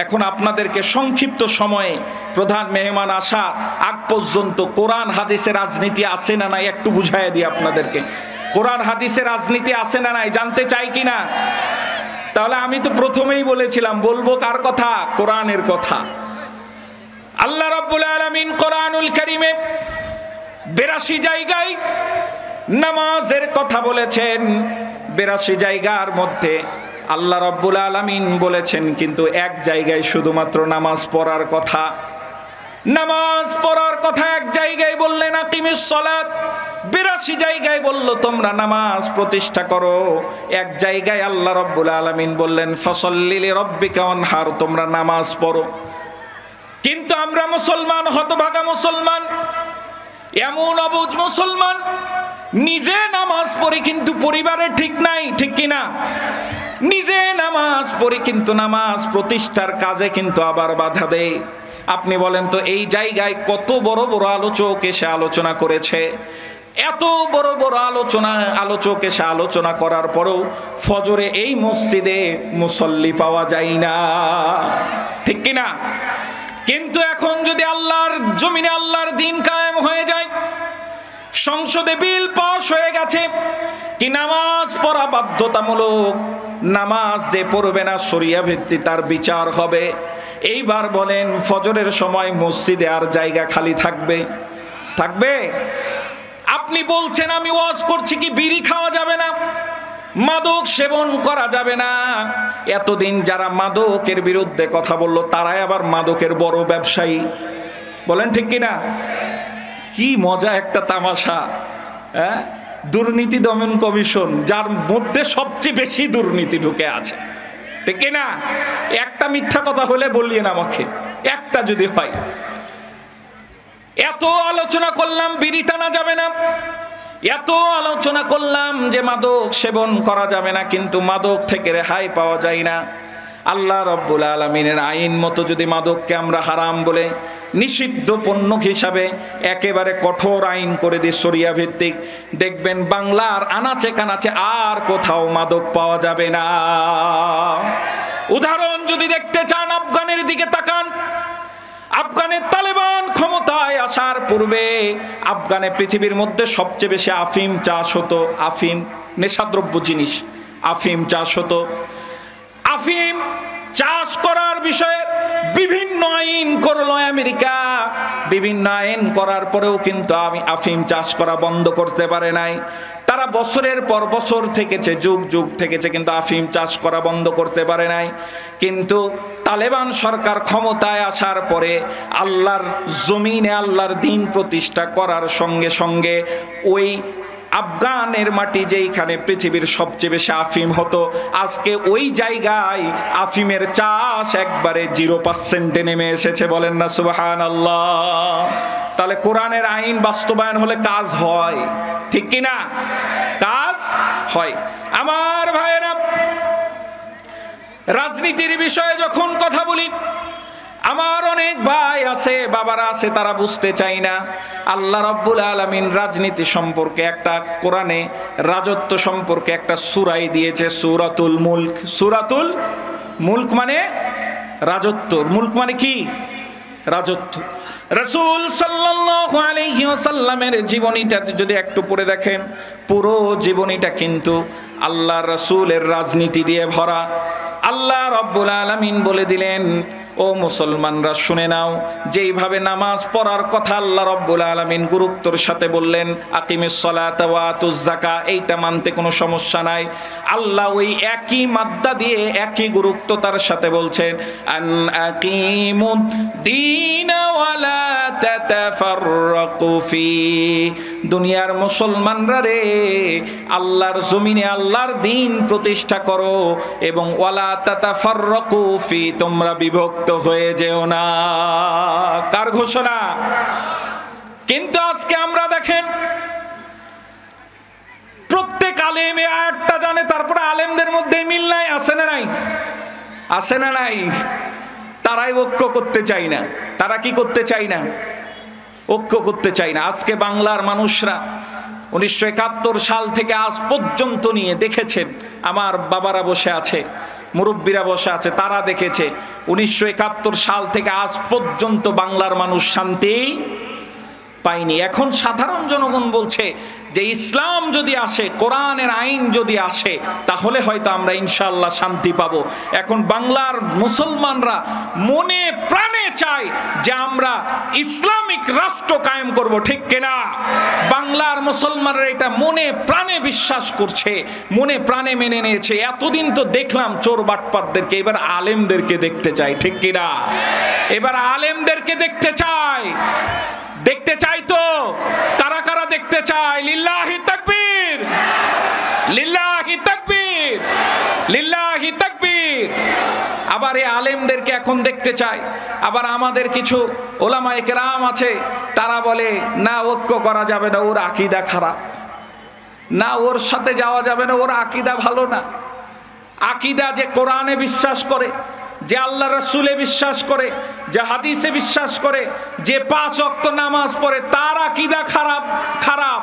এখন আপনাদেরকে সংক্ষিপ্ত সময়ে প্রধান মেহমান আসা আগ পর্যন্ত কোরআন হাদিসে রাজনীতি আছে না নাই একটু বুঝাইয়া দিই আপনাদেরকে। কোরআন হাদিসে রাজনীতি আছে না নাই জানতে চাই কিনা? তাহলে আমি তো প্রথমেই বলেছিলাম বলবো কার কথা? কোরআনের কথা। আল্লাহ রাব্বুল আলামিন কোরআনুল কারীমে 82 জায়গায় নামাজের কথা বলেছেন। 82 জায়গার মধ্যে আল্লাহ রাব্বুল আলামিন বলেছেন কিন্তু এক জায়গায় শুধুমাত্র নামাজ পড়ার কথা। নামাজ পড়ার কথা এক জায়গায় বললেন আকিমিস সালাত, 82 জায়গায় বলল তোমরা নামাজ প্রতিষ্ঠা করো। এক জায়গায় আল্লাহ রাব্বুল আলামিন বললেন ফাসাল্লি লিরাব্বিকা ওয়ানহার, তোমরা নামাজ পড়ো। কিন্তু আমরা মুসলমান, হতভাগা মুসলমান, এমন অবুঝ মুসলমান, নিজে নামাজ পড়ি কিন্তু পরিবারে ঠিক নাই, ঠিক কিনা? নিজে নামাজ পড়ি কিন্তু নামাজ প্রতিষ্ঠার কাজে কিন্তু আবার বাধা দেয়। আপনি বলেন তো এই জায়গায় কত বড় বড় আলোচক এসে আলোচনা করেছে, এত বড় বড় আলোচক এসে আলোচনা করার পরেও ফজরে এই মসজিদে মুসল্লি পাওয়া যায় না, ঠিক কিনা? কিন্তু এখন যদি আল্লাহর জমিনে আল্লাহর দ্বীন কায়েম হয়ে যায়, সংসদে বিল পাস হয়ে গেছে কি নামাজ পড়া বাধ্যতামূলক, নামাজ যে পড়বে না শরিয়া ভিত্তিক তার বিচার হবে। এইবার বলেন ফজরের সময় মসজিদে আর জায়গা খালি থাকবে? থাকবে? আপনি বলছেন আমি ওয়াজ করছি কি বিড়ি খাওয়া যাবে না, মাদক সেবন করা যাবে না। এতদিন যারা মাদকের বিরুদ্ধে কথা বলল তারাই আবার মাদকের বড় ব্যবসায়ী, বলেন ঠিক কিনা? কি মজা একটা তামাশা, হ্যাঁ? দুর্নীতি দমন কমিশন, যার মধ্যে সবচেয়ে বেশি দুর্নীতি ঢুকে আছে, ঠিক কিনা? একটা মিথ্যা কথা হলে বলিয়েন আমাকে, একটা যদি হয়। এত আলোচনা করলাম বিড়ি টানা যাবে না, এত আলোচনা করলাম যে মাদক সেবন করা যাবে না, কিন্তু মাদক থেকে রেহাই পাওয়া যায় না। আল্লাহ রাব্বুল আলামিনের আইন মতো যদি মাদককে আমরা হারাম বলে নিষিদ্ধ পণ্য হিসাবে একেবারে কঠোর আইন করে দিই শরিয়া ভিত্তিক, দেখবেন বাংলার আনাচে কানাচে আর কোথাও মাদক পাওয়া যাবে না। উদাহরণ যদি দেখতে চান আফগানের দিকে তাকান। আফগানের তালেবান ক্ষমতায় আসার পূর্বে আফগানে পৃথিবীর মধ্যে সবচেয়ে বেশি আফিম চাষ হতো। আফিম নেশাদ্রব্য জিনিস, আফিম চাষ হতো। আফিম চাষ করার বিষয়ে বিভিন্ন আইন করলো আমেরিকা, বিভিন্ন আইন করার পরেও কিন্তু আফিম চাষ করা বন্ধ করতে পারে নাই। তারা বছরের পর বছর থেকেছে, যুগ যুগ থেকেছে, কিন্তু আফিম চাষ করা বন্ধ করতে পারে নাই। কিন্তু তালেবান সরকার ক্ষমতায় আসার পরে আল্লাহর জমিনে আল্লাহর দ্বীন প্রতিষ্ঠা করার সঙ্গে সঙ্গে ওই আফগানের মাটি যেইখানে পৃথিবীর সবচেয়ে বেশি আফিম হতো, আজকে ওই জায়গায় আফিমের চাষ একবারে 0% নেমে এসেছে, বলেন না সুবহানাল্লাহ। তাহলে কোরআনের আইন বাস্তবায়ন হলে কাজ হয়, ঠিক কিনা? কাজ হয়। আমার ভাইয়েরা, রাজনীতির বিষয়ে যখন কথা বলি, আমার অনেক ভাই আছে, বাবারা আছে, তারা বুঝতে চায় না। আল্লাহ রাব্বুল আলামিন রাজনীতি সম্পর্কে একটা, কোরআনে রাজত্ব সম্পর্কে একটা সূরাই দিয়েছে, সূরাতুল মুলক। সূরাতুল মুলক মানে রাজত্ব। মুলক মানে কি? রাজত্ব। রাসূল সাল্লাল্লাহু আলাইহি ওয়াসাল্লামের জীবনীটা যদি একটু পড়ে দেখেন, পুরো জীবনীটা কিন্তু আল্লাহ রাসূলের রাজনীতি দিয়ে ভরা। আল্লাহ রাব্বুল আলামিন বলে দিলেন ও মুসলমানরা শুনে নাও, যেইভাবে নামাজ পড়ার কথা আল্লাহ রাব্বুল আলামিন গুরুত্বের সাথে বললেন, আকিমিস সালাতা ওয়া আতুজ যাকাত, এইটা মানতে কোনো সমস্যা নাই। আল্লাহ ওই একই মাদ্দা দিয়ে একই গুরুত্ব তার সাথে বলছেন, আন আকিমুদ দীন ওয়া লা তাতাফাররাকু ফি। দুনিয়ার মুসলমানরা রে, আল্লাহর জমিনে আল্লাহর দ্বীন প্রতিষ্ঠা করো এবং ওয়ালা তাতাফাররাকু ফি, তোমরা বিভক্ত হয়ে যেও না। কার ঘোষণা? কিন্তু আজকে আমরা দেখেন প্রত্যেক আলেম এই আয়াতটা জানে, তারপরে আলেমদের মধ্যে মিল নাই। আছে না নাই? আছে না নাই? তারাই ঐক্য করতে চায় না। তারা কি করতে চায় না? ঐক্য করতে চায় না। আজকে বাংলার মানুষরা 1971 সাল থেকে আজ পর্যন্ত নিয়ে দেখেছেন, আমার বাবারা বসে আছে, মুরব্বীরা বসে আছে, তারা দেখেছে 1971 সাল থেকে আজ পর্যন্ত বাংলার মানুষ শান্তি পায়নি। এখন সাধারণ জনগণ বলছে যে ইসলাম যদি আসে, কোরআনের আইন যদি আসে, তাহলে হয়তো আমরা ইনশাআল্লাহ শান্তি পাবো। এখন বাংলার মুসলমানরা মনে প্রাণে চায় যে আমরা ইসলামিক রাষ্ট্র কায়েম করব, ঠিক কিনা? বাংলার মুসলমানরা এটা মনে প্রাণে বিশ্বাস করছে, মনে প্রাণে মেনে নিয়েছে। এতদিন তো দেখলাম চোর বাটপারদেরকে, এবার আলেমদেরকে দেখতে চাই, ঠিক কিনা? এবার আলেমদেরকে দেখতে চাই। দেখতে চাই তো কারা কারা দেখতে চায়? লিল্লাহি তাকবীর, লিল্লাহি তাকবীর, লিল্লাহি তাকবীর। আবার এই আলেমদেরকে এখন দেখতে চায়। আবার আমাদের কিছু ওলামায়ে কেরাম আছে, তারা বলে না ঐক্য করা যাবে না, ওর আকীদা খারাপ, না ওর সাথে যাওয়া যাবে না, ওর আকীদা ভালো না। আকীদা যে কোরআনে বিশ্বাস করে, যে আল্লাহ রাসূলে বিশ্বাস করে, যে হাদিসে বিশ্বাস করে, যে 5 ওয়াক্ত নামাজ পড়ে, তার আকীদা খারাপ খারাপ।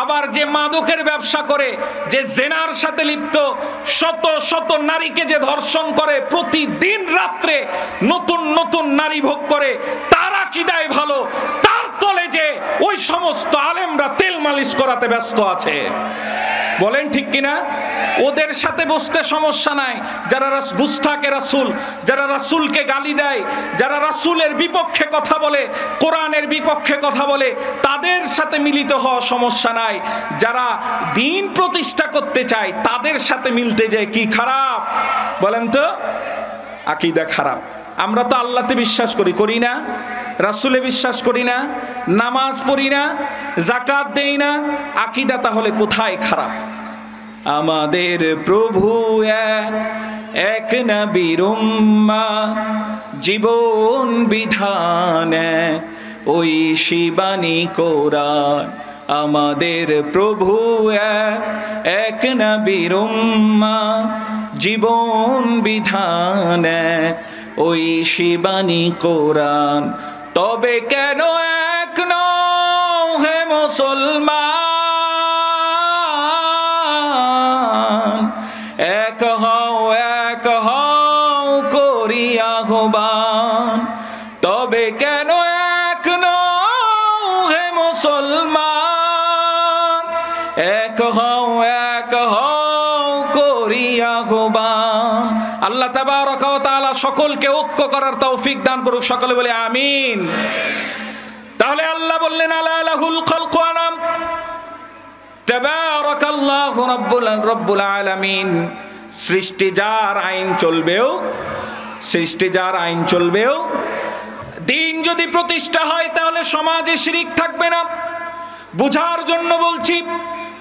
আবার যে মাদকের ব্যবসা করে, যে জেনার সাথে লিপ্ত, শত শত নারীকে যে ধর্ষণ করে, প্রতিদিন রাত্রে নতুন নতুন নারী ভোগ করে, তার আকীদাই ভালো। তার তলে যে ওই সমস্ত আলেমরা তেল মালিশ করাতে ব্যস্ত আছে। বলেন ঠিক কিনা? ওদের সাথে বসতে সমস্যা নাই। যারা গুস্তাকে রাসূল, যারা রাসূলকে গালি দেয়, যারা রাসূলের বিপক্ষে কথা বলে, কোরআনের বিপক্ষে কথা বলে, তাদের সাথে মিলিত হওয়া সমস্যা নাই। যারা দ্বীন প্রতিষ্ঠা করতে চায়, তাদের সাথে মিলতে যায় কি খারাপ? বলেন তো? আকীদা খারাপ। আমরা তো আল্লাহতে বিশ্বাস করি, করি না? রাসূলে বিশ্বাস করি না, নামাজ পড়ি না, যাকাত দেই না, আকীদা তাহলে কোথায় খারাপ? আমাদের প্রভু এক নবীর উম্মত, জীবন বিধান ওই শিবানী কোরআন। আমাদের প্রভু এক নবীর উম্মত, জীবন বিধান ওই শিবানী কোরআন। তবে কেন এক নও হে মুসলমান, এক হও করি আহ্বান। তবে কেন এক নও হে মুসলমান, এক হও করি আহ্বান। আল্লাহ তাবারক ওয়া তাআলা সকলকে ঐক্য করার তৌফিক দান করুক। সকলে বলে আমিন। তাহলে আল্লাহ বললেন আলা লাহুল খালকু ওয়াল আমর, তাবারাকাল্লাহু রাব্বুল আলামিন। সৃষ্টি যার আইন চলবেও, সৃষ্টি যার আইন চলবেও। দ্বীন যদি প্রতিষ্ঠা হয় তাহলে সমাজে শিরক থাকবে না। বুঝার জন্য বলছি,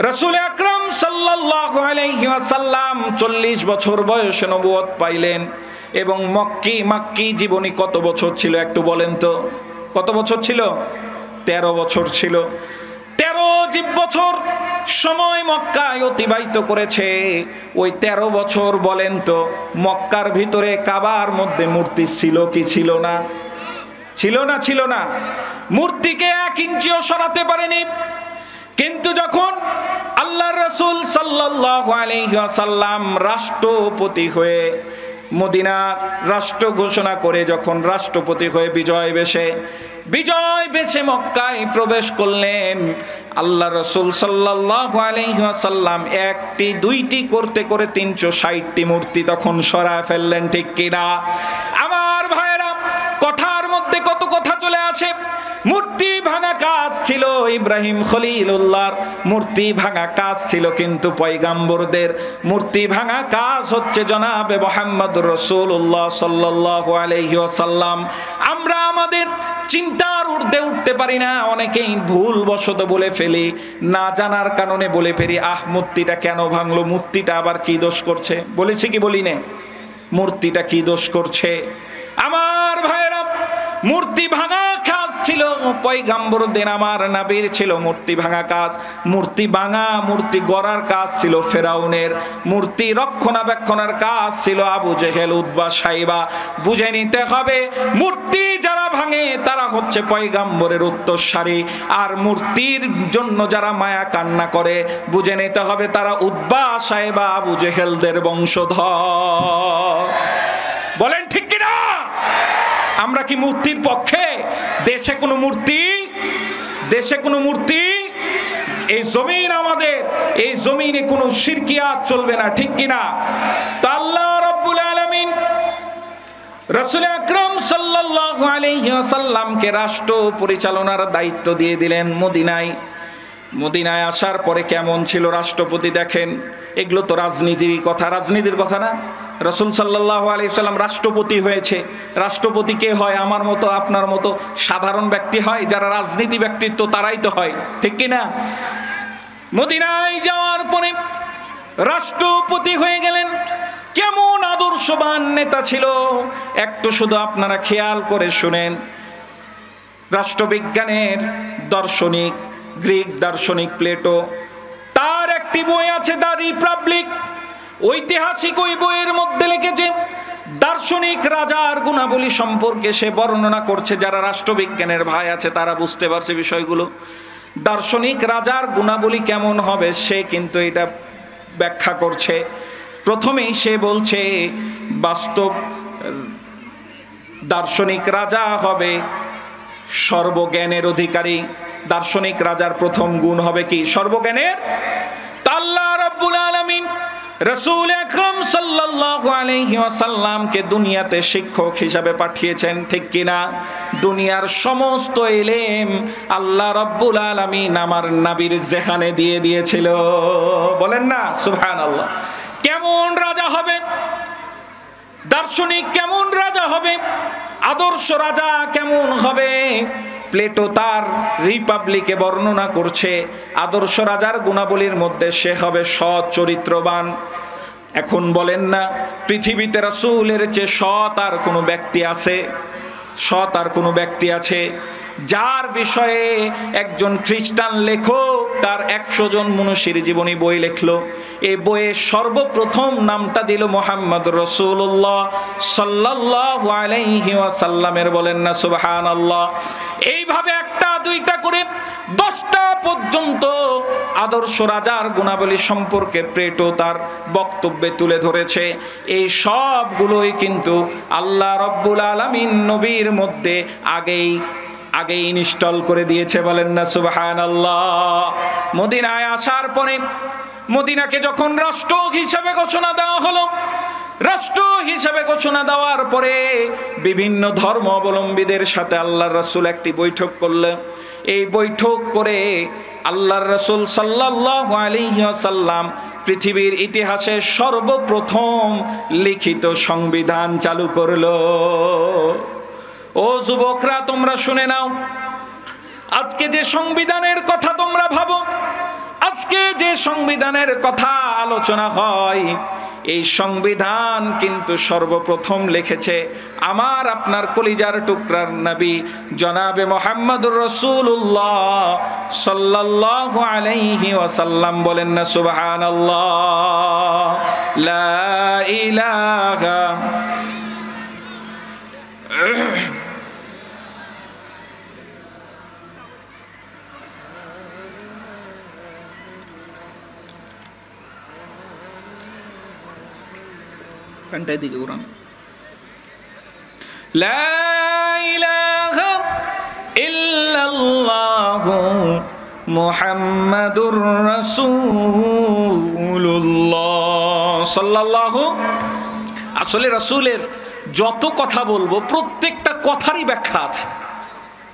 রাসূল আকরাম সাল্লাল্লাহু আলাইহি ওয়াসাল্লাম 40 বছর বয়সে নবুয়ত পাইলেন এবং মক্কি জীবনী কত বছর ছিল একটু বলেন তো? কত বছর ছিল? 13 বছর ছিল। 13 বছর সময় মক্কায় অতিবাহিত করেছে। ওই 13 বছর বলেন তো মক্কার ভিতরে কাবার মধ্যে মূর্তি ছিল কি ছিল না? ছিল না? ছিল না। মূর্তিকে 1 ইঞ্চিও সরাতে পারেনি। কিন্তু যখন আল্লাহর রাসূল সাল্লাল্লাহু আলাইহি ওয়াসাল্লাম রাষ্ট্রপতি হয়ে মদিনার রাষ্ট্র ঘোষণা করে, যখন রাষ্ট্রপতি হয়ে বিজয় বেশে মক্কায় প্রবেশ করলেন, আল্লাহ রাসূল সাল্লাল্লাহু আলাইহি ওয়াসাল্লাম 1টি 2টি করতে করে 360টি মূর্তি তখন সরায় ফেললেন, ঠিক কিনা? আমার ভাইরা, মূর্তি ভাঙা কাজ ছিল ইব্রাহিম খলিলুল্লাহর, মূর্তি ভাঙা কাজ ছিল কিন্তু পয়গাম্বরদের। মূর্তি ভাঙা কাজ হচ্ছে জনাবে মুহাম্মদুর রাসূলুল্লাহ সাল্লাল্লাহু আলাইহি ওয়াসাল্লাম। আমরা আমাদের চিন্তার ঊর্ধ্বে উঠতে পারি না, অনেকেই ভুলবশত বলে ফেলি, না জানার কারণে বলে ফেলি, মূর্তিটা কেন ভাঙলো, মূর্তিটা আবার কি দোষ করছে। বলেছি কি বলি না, মূর্তিটা কি দোষ করছে? আমার ভাইরা, মূর্তি ভাঙা কাজ ছিল পয়গাম্বরদের, আমার নবীর ছিল মূর্তি ভাঙা কাজ। মূর্তি ভাঙা, মূর্তি গড়ার কাজ ছিল ফেরাউনের, মূর্তি রক্ষণাবেক্ষণের কাজ ছিল আবু জেহেল, উতবা, সাইবা। বুঝে নিতে হবে, মূর্তি যারা ভাঙে তারা হচ্ছে পয়গাম্বরের উত্তরসারী, আর মূর্তির জন্য যারা মায়া কান্না করে বুঝে নিতে হবে তারা উতবা, সাইবা, আবু জেহেলদের বংশধর। বলেন ঠিক কিনা? আমরা কি মূর্তির পক্ষে? দেশে কোনো মূর্তি, দেশে কোনো মূর্তি, এই জমিন আমাদের, এই জমিনে কোনো শিরকিয়াত চলবে না, ঠিক কিনা? তো আল্লাহ রাব্বুল আলামিন রাসূল আকরাম সাল্লাল্লাহু আলাইহি ওয়াসাল্লামকে রাষ্ট্র পরিচালনার দায়িত্ব দিয়ে দিলেন মদিনায়। মদিনায় আসার পরে কেমন ছিল রাষ্ট্রপতি দেখেন। এগুলো তো রাজনীতির কথা, রাজনীতির কথা না। রাসূল সাল্লাল্লাহু আলাইহি সাল্লাম রাষ্ট্রপতি হয়েছে। রাষ্ট্রপতি কে হয়? আমার মতো আপনার মতো সাধারণ ব্যক্তি হয়। যারা রাজনীতি ব্যক্তিত্ব তারাই তো হয়, ঠিক কি না? মদিনায় যাওয়ার পরে রাষ্ট্রপতি হয়ে গেলেন। কেমন আদর্শবান নেতা ছিল একটু শুধু আপনারা খেয়াল করে শুনেন। রাষ্ট্রবিজ্ঞানের দার্শনিক, গ্রিক দার্শনিক প্লেটো, তার একটি বই আছে দ্য রিপাবলিক, ঐতিহাসিক ওই বইয়ের মধ্যে লিখেছে দার্শনিক রাজার গুণাবলী সম্পর্কে সে বর্ণনা করছে। যারা রাষ্ট্রবিজ্ঞানের ভাই আছে তারা বুঝতে পারছে বিষয়গুলো। দার্শনিক রাজার গুণাবলী কেমন হবে সে কিন্তু এটা ব্যাখ্যা করছে। প্রথমেই সে বলছে বাস্তব দার্শনিক রাজা হবে সর্বজ্ঞানের অধিকারী। দার্শনিক রাজার প্রথম গুণ হবে কি? সর্বজ্ঞানের। আল্লাহ রাব্বুল আলামিন রাসূল আকরাম সাল্লাল্লাহু আলাইহি ওয়াসাল্লামকে দুনিয়াতে শিক্ষক হিসাবে পাঠিয়েছেন, ঠিক কিনা? দুনিয়ার সমস্ত ইলম আল্লাহ রাব্বুল আলামিন আমার নবীর জেহানে দিয়ে দিয়েছিল। বলেন না সুবহানাল্লাহ। কেমন রাজা হবে দার্শনিক? কেমন রাজা হবে? আদর্শ রাজা কেমন হবে? প্লেটো তার রিপাবলিকে বর্ণনা করছে আদর্শ রাজার গুণাবলীর মধ্যে সে হবে সৎ চরিত্রবান। এখন বলেন না, পৃথিবীতে রাসূলের চেয়ে সৎ আর কোনো ব্যক্তি আছে? সৎ আর কোনো ব্যক্তি আছে? যার বিষয়ে একজন খ্রিস্টান লেখক তার 100 জন মনীষীর জীবনী বই লিখলো। এই বইয়ে সর্বপ্রথম নামটা দিল মুহাম্মদুর রাসূলুল্লাহ সাল্লাল্লাহু আলাইহি ওয়াসাল্লামের। বলেন না সুবহানাল্লাহ। এইভাবে একটা দুইটা করে 10টা পর্যন্ত আদর্শ রাজার গুণাবলী সম্পর্কে প্লেটো তার বক্তব্যে তুলে ধরেছে। এই সবগুলোই কিন্তু আল্লাহ রাব্বুল আলামিন নবীর মধ্যে আগেই ইনস্টল করে দিয়েছে। বলেন না সুবহানাল্লাহ। মদিনায় আসার পরে মদিনাকে যখন রাষ্ট্র হিসেবে ঘোষণা দেওয়া হলো, রাষ্ট্র হিসেবে ঘোষণা দেওয়ার পরে বিভিন্ন ধর্ম অবলম্বীদের সাথে আল্লাহর রাসূল একটি বৈঠক করলেন। এই বৈঠক করে আল্লাহর রাসূল সাল্লাল্লাহু আলাইহি ওয়াসাল্লাম পৃথিবীর ইতিহাসে সর্বপ্রথম লিখিত সংবিধান চালু করলো। ও যুবকরা, তোমরা শুনে নাও, আজকে যে সংবিধানের কথা তোমরা ভাবো, আজকে যে সংবিধানের কথা আলোচনা হয়, এই সংবিধান কিন্তু সর্বপ্রথম লিখেছে আমার আপনার কলিজার টুকরার নবী জনাবে মুহাম্মদুর রাসূলুল্লাহ সাল্লাল্লাহু আলাইহি ওয়াসাল্লাম। বলেন না সুবহানাল্লাহ। লা ইলাহা ফ্যানটাই দিকে উড়ান। লা ইলাহা ইল্লাল্লাহু মুহাম্মাদুর রাসূলুল্লাহ সাল্লাল্লাহু। আসলে রাসূলের যত কথা বলবো প্রত্যেকটা কথারই ব্যাখ্যা আছে,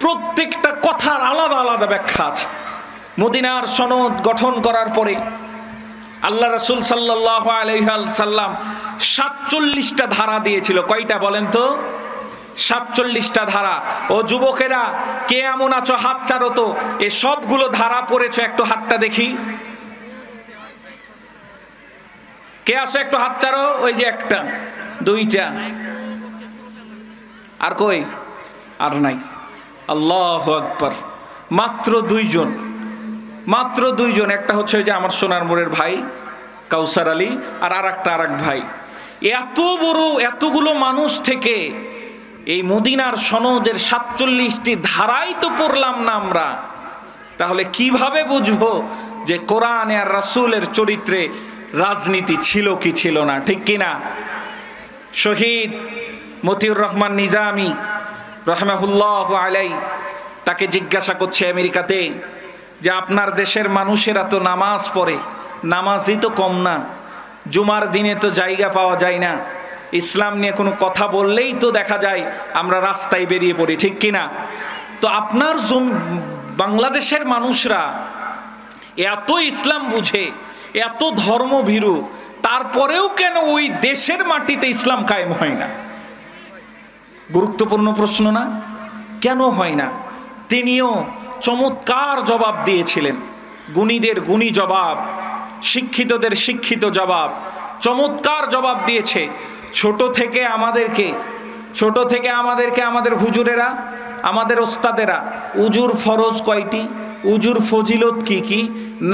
প্রত্যেকটা কথার আলাদা আলাদা ব্যাখ্যা আছে। মদিনার সনদ গঠন করার পরে আল্লাহ রাসূল সাল্লাল্লাহু আলাইহি সাল্লাম 47টা ধারা দিয়েছিল। কয়টা বলেন তো? 47টা ধারা। ও যুবকেরা, কে এমন আছো হাত চারো তো, এ সবগুলো ধারা পড়েছো, একটু হাতটা দেখি। কে আছো একটু হাত চারো। ওই যে একটা, দুইটা, আর কই? আর নাই। আল্লাহু আকবার। মাত্র দুইজন, মাত্র দুইজন। একটা হচ্ছে ওই যে আমার সোনার মোড়ের ভাই কাউসার আলী, আর আরেক ভাই। এত বড় এতগুলো মানুষ থেকে এই মদিনার সনদের 47টি ধারাই তো পড়লাম না আমরা, তাহলে কিভাবে বুঝবো যে কোরআন আর রাসূলের চরিত্রে রাজনীতি ছিল কি ছিল না? ঠিক কিনা? শহীদ মতিউর রহমান নিজামী রাহমাহুল্লাহ আলাই, তাকে জিজ্ঞাসা করছে আমেরিকাতে যে আপনার দেশের মানুষেরা তো নামাজ পড়ে, নামাজই তো কম না, জুমার দিনে তো জায়গা পাওয়া যায় না, ইসলাম নিয়ে কোনো কথা বললেই তো দেখা যায় আমরা রাস্তায় বেরিয়ে পড়ি, ঠিক কিনা? তো আপনার বাংলাদেশের মানুষরা এত ইসলাম বুঝে, এত ধর্মভীরু, তারপরেও কেন ওই দেশের মাটিতে ইসলাম কায়েম হয় না? গুরুত্বপূর্ণ প্রশ্ন না? কেন হয় না? তিনিও চমৎকার জবাব দিয়েছিলেন। গুণীদের গুণী জবাব, শিক্ষিতদের শিক্ষিত জবাব, চমৎকার জবাব দিয়েছে। ছোট থেকে আমাদেরকে আমাদের হুজুরেরা, আমাদের ওস্তাদেরা উজুর ফরজ কয়টি, উজুর ফজিলত কি কি,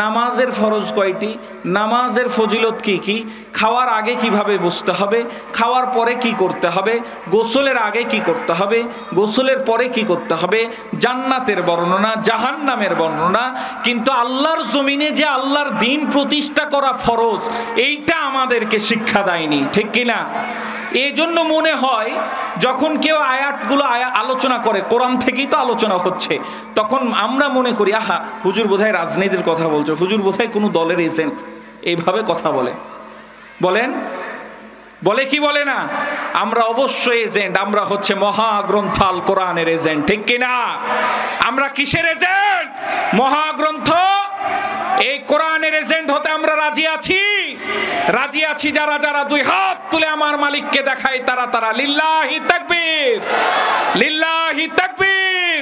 নামাজের ফরজ কয়টি, নামাজের ফজিলত কি কি, খাওয়ার আগে কিভাবে বসতে হবে, খাওয়ার পরে কি করতে হবে, গোসলের আগে কি করতে হবে, গোসলের পরে কি করতে হবে, জান্নাতের বর্ণনা, জাহান্নামের বর্ণনা। কিন্তু আল্লাহর জমিনে যে আল্লাহর দ্বীন প্রতিষ্ঠা করা ফরজ, এইটা আমাদেরকে শিক্ষা দেয়নি, ঠিক কিনা? এই জন্য মনে হয় যখন কেউ আয়াতগুলো আলোচনা করে, কোরআন থেকেই তো আলোচনা হচ্ছে, তখন আমরা মনে করি আহা হুজুর বোধহয় রাজনীতির কথা বলছে, হুজুর বোধহয় কোনো দলের এজেন্ট, এইভাবে কথা বলেন বলে কি বলে না? আমরা অবশ্যই এজেন্ট, আমরা হচ্ছে মহাগ্রন্থ আল কোরআনের এজেন্ট, ঠিক কিনা? আমরা কিসের এজেন্ট? মহাগ্রন্থ এই কোরআনের এজেন্ট হতে আমরা রাজি আছি। যারা দুই হাত তুলে আমার মালিককে দেখায় তারা লিল্লাহি তাকবীর, লিল্লাহি তাকবীর,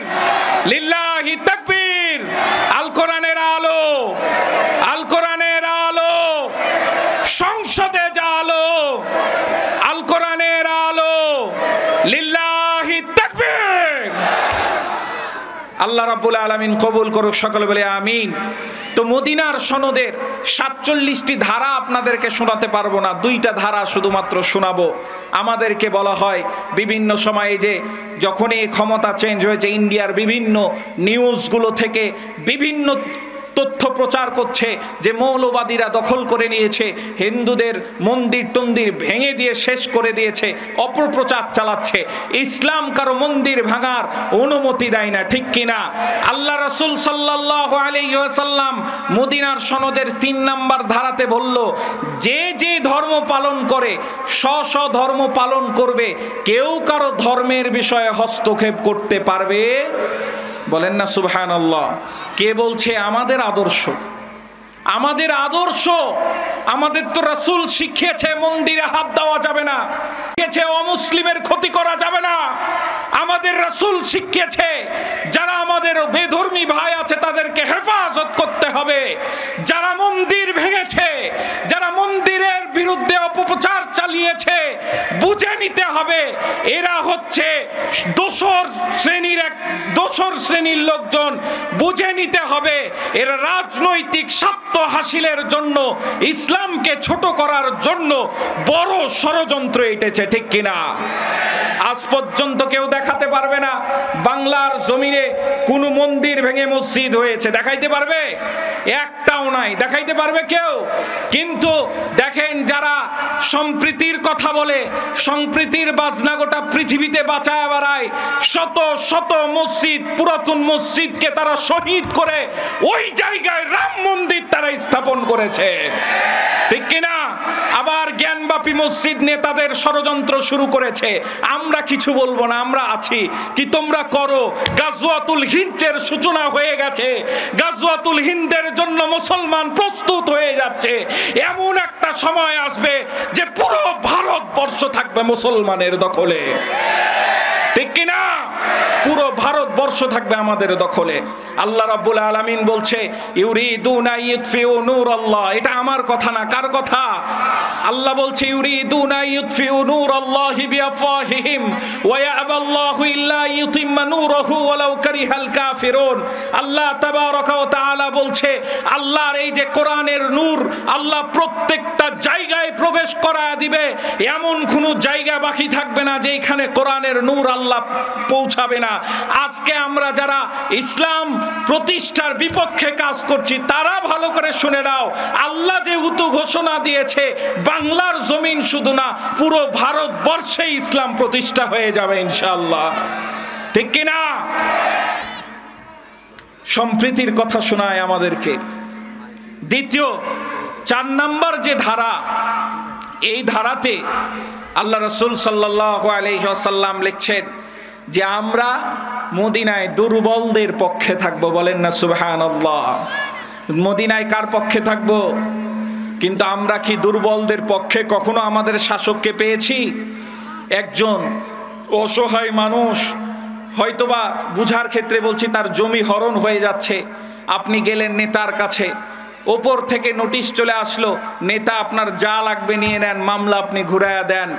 লিল্লাহি তাকবীর। আল কোরআনের আলো, আল কোরআনের আলো, সংসদে যা আলো, আল কোরআনের আলো, লিল্লাহি তাকবীর। আল্লাহ রাব্বুল আলামিন কবুল করুক, সকলে বলে আমিন। তো মদিনার সনদের 47টি ধারা আপনাদেরকে শোনাতে পারবো না, 2টা ধারা শুধুমাত্র শোনাবো। আমাদেরকে বলা হয় বিভিন্ন সময়ে যে যখনই ক্ষমতা চেঞ্জ হয়েছে, ইন্ডিয়ার বিভিন্ন নিউজগুলো থেকে বিভিন্ন তথ্য প্রচার করছে যে মৌলবাদীরা দখল করে নিয়েছে, হিন্দুদের মন্দির টন্দির ভেঙে দিয়ে শেষ করে দিয়েছে, অপপ্রচার চালাচ্ছে। ইসলাম কারো মন্দির ভাঙার অনুমতি দেয় না, ঠিক কিনা? আল্লাহ রাসূল সাল্লাল্লাহু আলাইহি ওয়াসাল্লাম মদিনার সনদের 3 নাম্বার ধারাতে বলল, যে যে ধর্ম পালন করে স্ব ধর্ম পালন করবে, কেউ কারো ধর্মের বিষয়ে হস্তক্ষেপ করতে পারবে? বলেন না সুবহানাল্লাহ। কে বলছে? আমাদের আদর্শ, আমাদের আদর্শ। আমাদের তো রাসূল শিখিয়েছে মন্দিরে হাত দেওয়া যাবে না, শিখিয়েছে অমুসলিমের ক্ষতি করা যাবে না। আমাদের রাসূল শিখিয়েছে যারা আমাদের বেধর্মী ভাই আছে তাদেরকে হেফাজত করতে হবে। যারা মন্দির ভেঙেছে, যারা মন্দিরের বিরুদ্ধে অপপ্রচার চালিয়েছে, বুঝে নিতে হবে এরা হচ্ছে দোসর শ্রেণীর লোকজন। বুঝে নিতে হবে এরা রাজনৈতিক স্বার্থ হাসিলের জন্য, ইসলামকে ছোট করার জন্য বড় ষড়যন্ত্র এঁটেছে, ঠিক কিনা? আজ পর্যন্ত কেউ দেখাতে পারবে না বাংলার জমিনে কোন মন্দির ভেঙে মসজিদ হয়েছে, দেখাইতে পারবে? একটাও নাই, দেখাইতে পারবে কেউ? কিন্তু দেখেন যারা সম্প্রীতির কথা বলে, সম্প্রীতির বাজনা গোটা পৃথিবীতে বাঁচায় বেড়ায়, শত শত মসজিদ, পুরাতন মসজিদকে তারা শহীদ করে ওই জায়গায় রাম মন্দির তারা স্থাপন করেছে, ঠিক কিনা? আবার জ্ঞানবাপী মসজিদ নেতাদের ষড়যন্ত্র শুরু করেছে, আমরা কিছু বলবো না, আমরা আছি, কি তোমরা করো। গাজওয়াতুল হিন্দের সূচনা হয়ে গেছে, গাজওয়াতুল হিন্দের জন্য মুসলমান প্রস্তুত হয়ে যাচ্ছে। এমন একটা সময় আসবে যে পুরো ভারতবর্ষ থাকবে মুসলমানের দখলে, ঠিক কিনা? পুরো ভারতবর্ষ থাকবে আমাদের দখলে। আল্লাহ রাব্বুল আলামিন বলছে ইউরিদুনা ইউতফিউ নূরাল্লাহ, এটা আমার কথা না, কার কথা? আল্লাহ বলছে ইউরিদুনা ইউতফিউ নূরাল্লাহি বিআফওয়াহিহিম ওয়া ইয়াবাল্লাহু ইল্লা ইউতিম্মা নূরাহু ওয়ালাউ কারিহাল কাফিরুন। আল্লাহ তাবারাকা ওয়া তাআলা বলছে আল্লাহর এই যে কোরআনের নূর আল্লাহ প্রত্যেকটা জায়গায় প্রবেশ করায় দিবে, এমন কোনো জায়গা বাকি থাকবে না যেখানে কোরআনের নূর আল্লাহ পৌঁছাবে না। আজকে আমরা যারা ইসলাম প্রতিষ্ঠার বিপক্ষে কাজ করছি তারা ভালো করে শুনে নাও, আল্লাহ যে উতু ঘোষণা দিয়েছে বাংলার জমিন শুধু না পুরো ভারতবর্ষে ইসলাম প্রতিষ্ঠা হয়ে যাবে ইনশাআল্লাহ, ঠিক কিনা? সম্প্রীতির কথা শোনায় আমাদেরকে। দ্বিতীয় 4 নম্বর যে ধারা, এই ধারাতে আল্লাহ রাসূল সাল্লাল্লাহু আলাইহি ওয়াসাল্লাম লিখছেন যে আমরা মদিনায় দুর্বলদের পক্ষে থাকবো। বলেন না সুবহানাল্লাহ। মদিনায় কার পক্ষে থাকবো? কিন্তু আমরা কি দুর্বলদের পক্ষে কখনো আমাদের শাসককে পেয়েছি? একজন অসহায় মানুষ, হয়তোবা বুঝার ক্ষেত্রে বলছি, তার জমি হরণ হয়ে যাচ্ছে, আপনি গেলেন নেতার কাছে, ওপর থেকে নোটিশ চলে আসলো নেতা আপনার যা লাগবে নিয়ে নেন, মামলা আপনি ঘুরাইয়া দেন,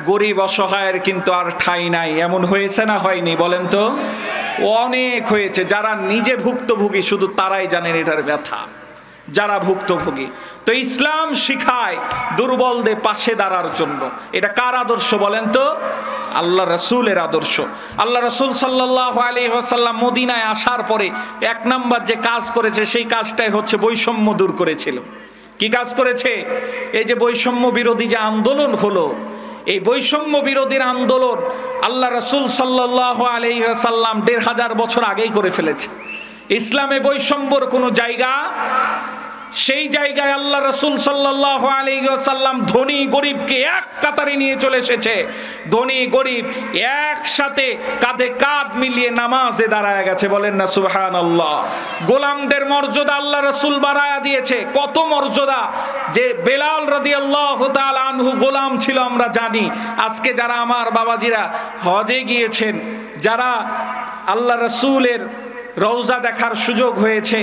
গরিব অসহায়ের কিন্তু আর ঠাঁই নাই। এমন হয়েছে না হয়নি? বলেন তো। অনেক হয়েছে। যারা নিজে ভুক্তভোগী শুধু তারাই জানেন এটার ব্যথা, যারা ভুক্তভোগী। তো ইসলাম শিখায় দুর্বলদের পাশে দাঁড়ার জন্য। এটা কার আদর্শ বলেন তো? আল্লাহ রাসূলের আদর্শ। আল্লাহ রাসূল সাল্লাল্লাহু আলাইহি ওয়াসাল্লাম মদিনায় আসার পরে 1 নাম্বার যে কাজ করেছে সেই কাজটাই হচ্ছে বৈষম্য দূর করেছিল। কি কাজ করেছে? এই যে বৈষম্য বিরোধী যে আন্দোলন হলো, এই বৈষম্য বিরোধীর আন্দোলন আল্লাহ রাসূল সাল্লাল্লাহু আলাইহি ওয়াসাল্লাম 1500 বছর আগেই করে ফেলেছে। ইসলামে বৈষম্যর কোনো জায়গা, সেই জায়গায় আল্লাহ রাসূল সাল্লাল্লাহু আলাইহি ওয়াসাল্লাম ধনী গরিবকে এক কাতারে নিয়ে চলে এসেছে। ধনী গরিব একসাথে কাঁধে কাঁধ মিলিয়ে নামাজে দাঁড়ায় গেছে। বলেন না সুবহানাল্লাহ। গোলামদের মর্যাদা আল্লাহ রাসূল বাড়ায়া দিয়েছে। কত মর্যাদা! যে বেলাল রাদিয়াল্লাহু তাআলা আনহু গোলাম ছিল আমরা জানি। আজকে যারা আমার বাবাজিরা হজে গিয়েছেন, যারা আল্লাহ রাসূলের রওজা দেখার সুযোগ হয়েছে,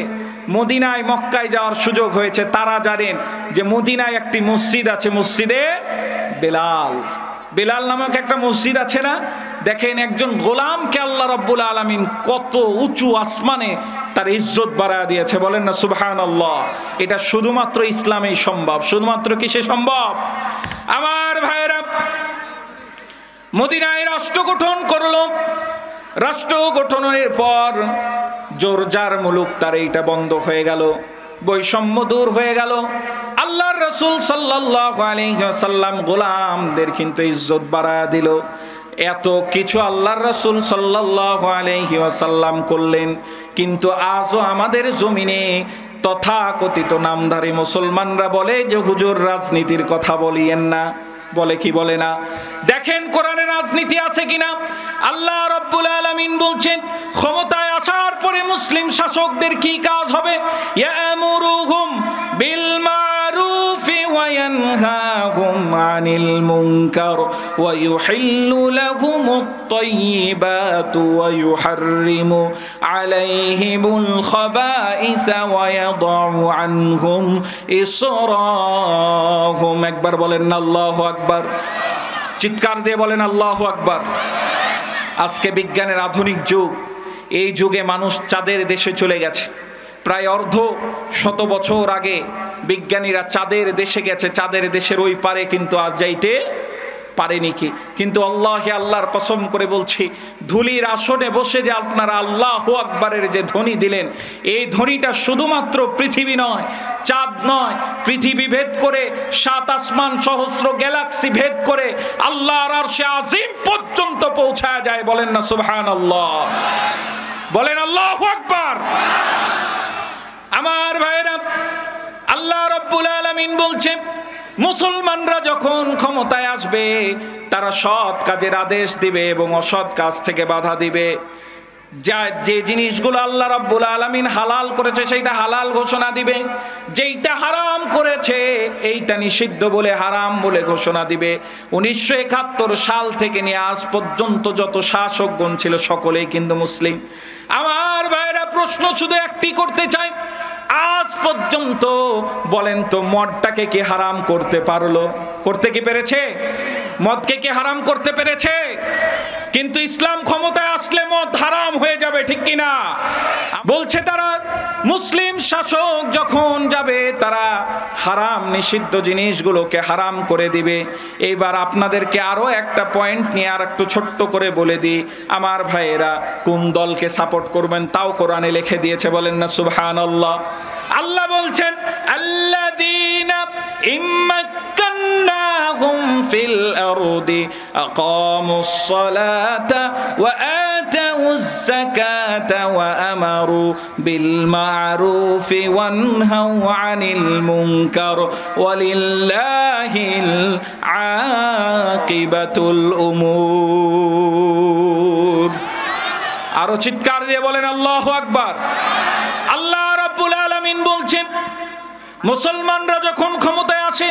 মদিনায় মক্কায় যাওয়ার সুযোগ হয়েছে, তারা জানেন যে মদিনায় একটি মসজিদ আছে, মসজিদে বেলাল। বেলাল নামক একটা মসজিদ আছে না? দেখেন একজন গোলামকে আল্লাহ রাব্বুল আলামিন কত উঁচু আসমানে তার ইজ্জত বাড়ায় দিয়েছে। বলেন না সুবহানাল্লাহ। এটা শুধুমাত্র ইসলামেই সম্ভব। শুধুমাত্র কিসে সম্ভব? আমার ভাইয়েরা, মদিনায় রাষ্ট্র গঠন করলো। রাষ্ট্র গঠনের পর জোরজার মুলুক তার এইটা বন্ধ হয়ে গেল, বৈষম্য দূর হয়ে গেল। আল্লাহর রাসূল সাল্লাল্লাহু আলাইহি ওয়াসাল্লাম গোলামদের কিন্তু ইজ্জত বাড়ায়া দিল। এত কিছু আল্লাহর রাসূল সাল্লাল্লাহু আলাইহি ওয়াসাল্লাম করলেন, কিন্তু আজও আমাদের জমিনে তথাকথিত নামধারী মুসলমানরা বলে যে হুজুর রাজনীতির কথা বলিয়েন না। বলে কি বলে না? দেখেন কোরআনে রাজনীতি আছে কিনা। আল্লাহ রাব্বুল আলামিন বলছেন ক্ষমতায় আসার পরে মুসলিম শাসকদের কি কাজ হবে? ইয়ামুরুহুম বিল মারুফি ওয়া ইয়ানহাহুম আনিল মুনকার ওয়া ইউহিল্লু লাহুমুত তাইয়্যিবাতু ওয়া ইউহাররিমু আলাইহিমুল খাবাইসা ওয়া ইয়াদাউ আনহুম ইসরাহুম। একবার বলেন না আল্লাহু আকবার। চিৎকার দিয়ে বলেন আল্লাহু আকবার। আজকে বিজ্ঞানের আধুনিক যুগ, এই যুগে মানুষ চাঁদের দেশে চলে গেছে। প্রায় 150 বছর আগে বিজ্ঞানীরা চাঁদের দেশে গেছে। চাঁদের দেশের ওই পারে কিন্তু আজ যাইতে পারেনি। কি কিন্তু আল্লাহর কসম করে বলছি, ধুলির আসনে বসে যে আপনারা আল্লাহু আকবারের যে ধ্বনি দিলেন, এই ধ্বনিটা শুধুমাত্র পৃথিবী নয়, চাঁদ নয়, পৃথিবী ভেদ করে 7 আসমান সহস্র গ্যালাক্সি ভেদ করে আল্লাহর আরশে আজিম পর্যন্ত পৌঁছায় যায়। বলেন না সুবহানাল্লাহ। বলেন আল্লাহু আকবার। আমার ভাইরা, আল্লাহ রাব্বুল আলামিন বলছেন মুসলমানরা যখন ক্ষমতায় আসবে তারা সৎ কাজের আদেশ দিবে এবং অসৎ কাজ থেকে বাধা দিবে। যে জিনিসগুলো আল্লাহ রাব্বুল আলামিন হালাল করেছে সেইটা হালাল ঘোষণা দিবে, যেইটা হারাম করেছে এইটা নিষিদ্ধ বলে হারাম বলে ঘোষণা দিবে। 1971 সাল থেকে নিয়ে আজ পর্যন্ত যত শাসকগণ ছিল সকলেই কিন্তু মুসলিম। আমার ভাইরা প্রশ্ন শুধু একটি করতে চাই, আজ পর্যন্ত বলেন তো মদটাকে কি হারাম করতে পারলো? করতে কি পেরেছে? মদকে কি হারাম করতে পেরেছে? কিন্তু ইসলাম ক্ষমতায় আসলে মদ হারাম হয়ে যাবে, ঠিক কিনা? বলছে তারা মুসলিম শাসক যখন যাবে তারা হারাম নিষিদ্ধ জিনিসগুলোকে হারাম করে দিবে। এইবার আপনাদেরকে আরো একটা পয়েন্ট নিয়ে আর একটু ছোট্ট করে বলে দিই, আমার ভাইয়েরা কোন দলকে সাপোর্ট করবেন তাও কোরআনে লিখে দিয়েছে, বলেন না সুবহানাল্লাহ। আল্লাহ বলছেন আল্লাযীনা ইম্মাক্কান্নাহুম ফিল আরদি আকামুস সালাতা ওয়া আতাউজ যাকাতা ওয়া আমারু বিল মা'রুফি ওয়া নাহাউ আনিল মুনকার ওয়ালিল্লাহিল আকিবাতুল উমুর। আরো চিৎকার দিয়ে বলেন আল্লাহু আকবার। আল্লাহ রাব্বুল আলামিন বলছেন মুসলমানরা যখন ক্ষমতায় আসে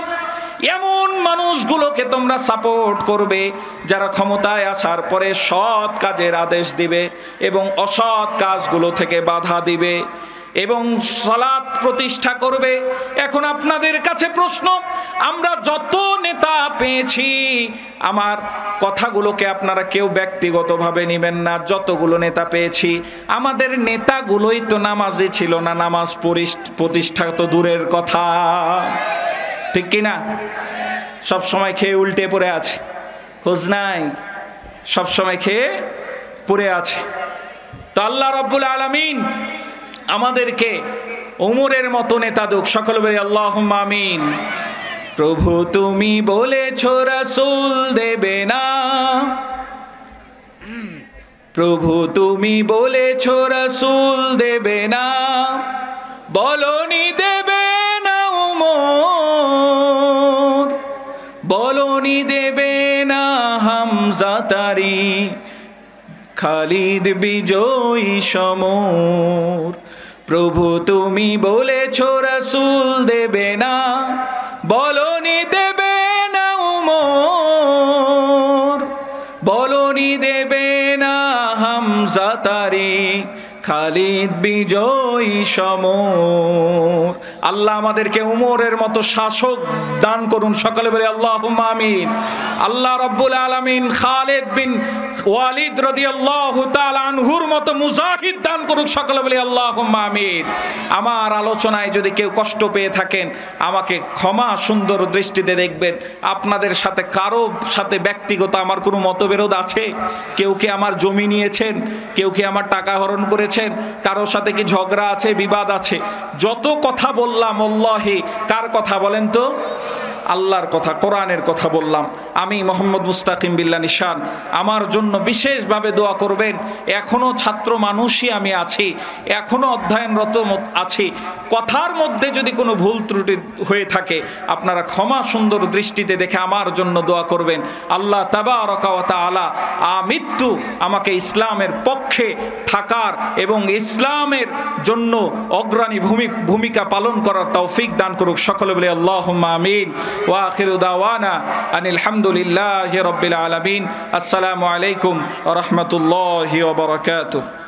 এমন মানুষগুলোকে তোমরা সাপোর্ট করবে যারা ক্ষমতায় আসার পরে সৎ কাজের আদেশ দিবে এবং অসৎ কাজগুলো থেকে বাধা দিবে এবং সালাত প্রতিষ্ঠা করবে। এখন আপনাদের কাছে প্রশ্ন, আমরা যত নেতা পেয়েছি, আমার কথাগুলোকে আপনারা কেউ ব্যক্তিগতভাবে নেবেন না, যতগুলো নেতা পেয়েছি আমাদের নেতাগুলোই তো নামাজি ছিল না, নামাজ প্রতিষ্ঠা তো দূরের কথা, ঠিক কিনা? সব সময় খেয়ে উল্টে পড়ে আছে, খোঁজ নাই, সব সময় খেয়ে পড়ে আছে। তো আল্লাহ রাব্বুল আলামিন আমাদেরকে ওমরের মতো নেতা দুক, সকল বলি আল্লাহুম্মা আমিন। প্রভু তুমি বলেছো রাসূল দেবে না, প্রভু তুমি বলেছো রাসূল দেবে না, বলনি দেবে না ওমর, বলনি দেবে না হামজা তারি, খালিদ বিজয়ী সমর। প্রভু তুমি বলেছো রাসূল দেবে না, বলনি দেবে না ওমর, বলনি দেবে না হামজা তারি, খালিদ বিজয়ী সমর। আল্লাহ আমাদেরকে উমরের মতো শাসক দান করুন, সকলে বলে আল্লাহুম্মা আমিন। আল্লাহ রাব্বুল আলামিন খালিদ বিন ওয়ালিদ রাদিয়াল্লাহু তাআলা আনহুর মতো মুজাহিদ দান করুন, সকলে বলে আল্লাহুম্মা আমিন। আমার আলোচনায় যদি কেউ কষ্ট পেয়ে থাকেন আমাকে ক্ষমা সুন্দর দৃষ্টিতে দেখবেন। আপনাদের সাথে কারো সাথে ব্যক্তিগত আমার কোনো মতবিরোধ আছে? কেউ কি আমার জমি নিয়েছেন? কেউ কি আমার টাকা হরণ করেছেন? কারোর সাথে কি ঝগড়া আছে, বিবাদ আছে? যত কথা বললাম আল্লাহি কার কথা বলেন তো? আল্লাহর কথা, কোরআনের কথা বললাম। আমি মোহাম্মদ মুস্তাকিম বিল্লাহ নিশান, আমার জন্য বিশেষভাবে দোয়া করবেন। এখনো ছাত্র মানুষই আমি আছি, এখনো অধ্যয়নরত আছি। কথার মধ্যে যদি কোনো ভুল ত্রুটি হয়ে থাকে আপনারা ক্ষমা সুন্দর দৃষ্টিতে দেখে আমার জন্য দোয়া করবেন। আল্লাহ তাবারাকা ওয়া তাআলা আমৃত্যু আমাকে ইসলামের পক্ষে থাকার এবং ইসলামের জন্য অগ্রণী ভূমিকা পালন করার তৌফিক দান করুক, সকলে বলে আল্লাহুম্মা আমিন। ওয়া আখিরু দাওয়ানা আনিল হামদুলিল্লাহি রাব্বিল আলামিন। আসসালামু আলাইকুম ওয়া রাহমাতুল্লাহি ওয়া বারাকাতুহু।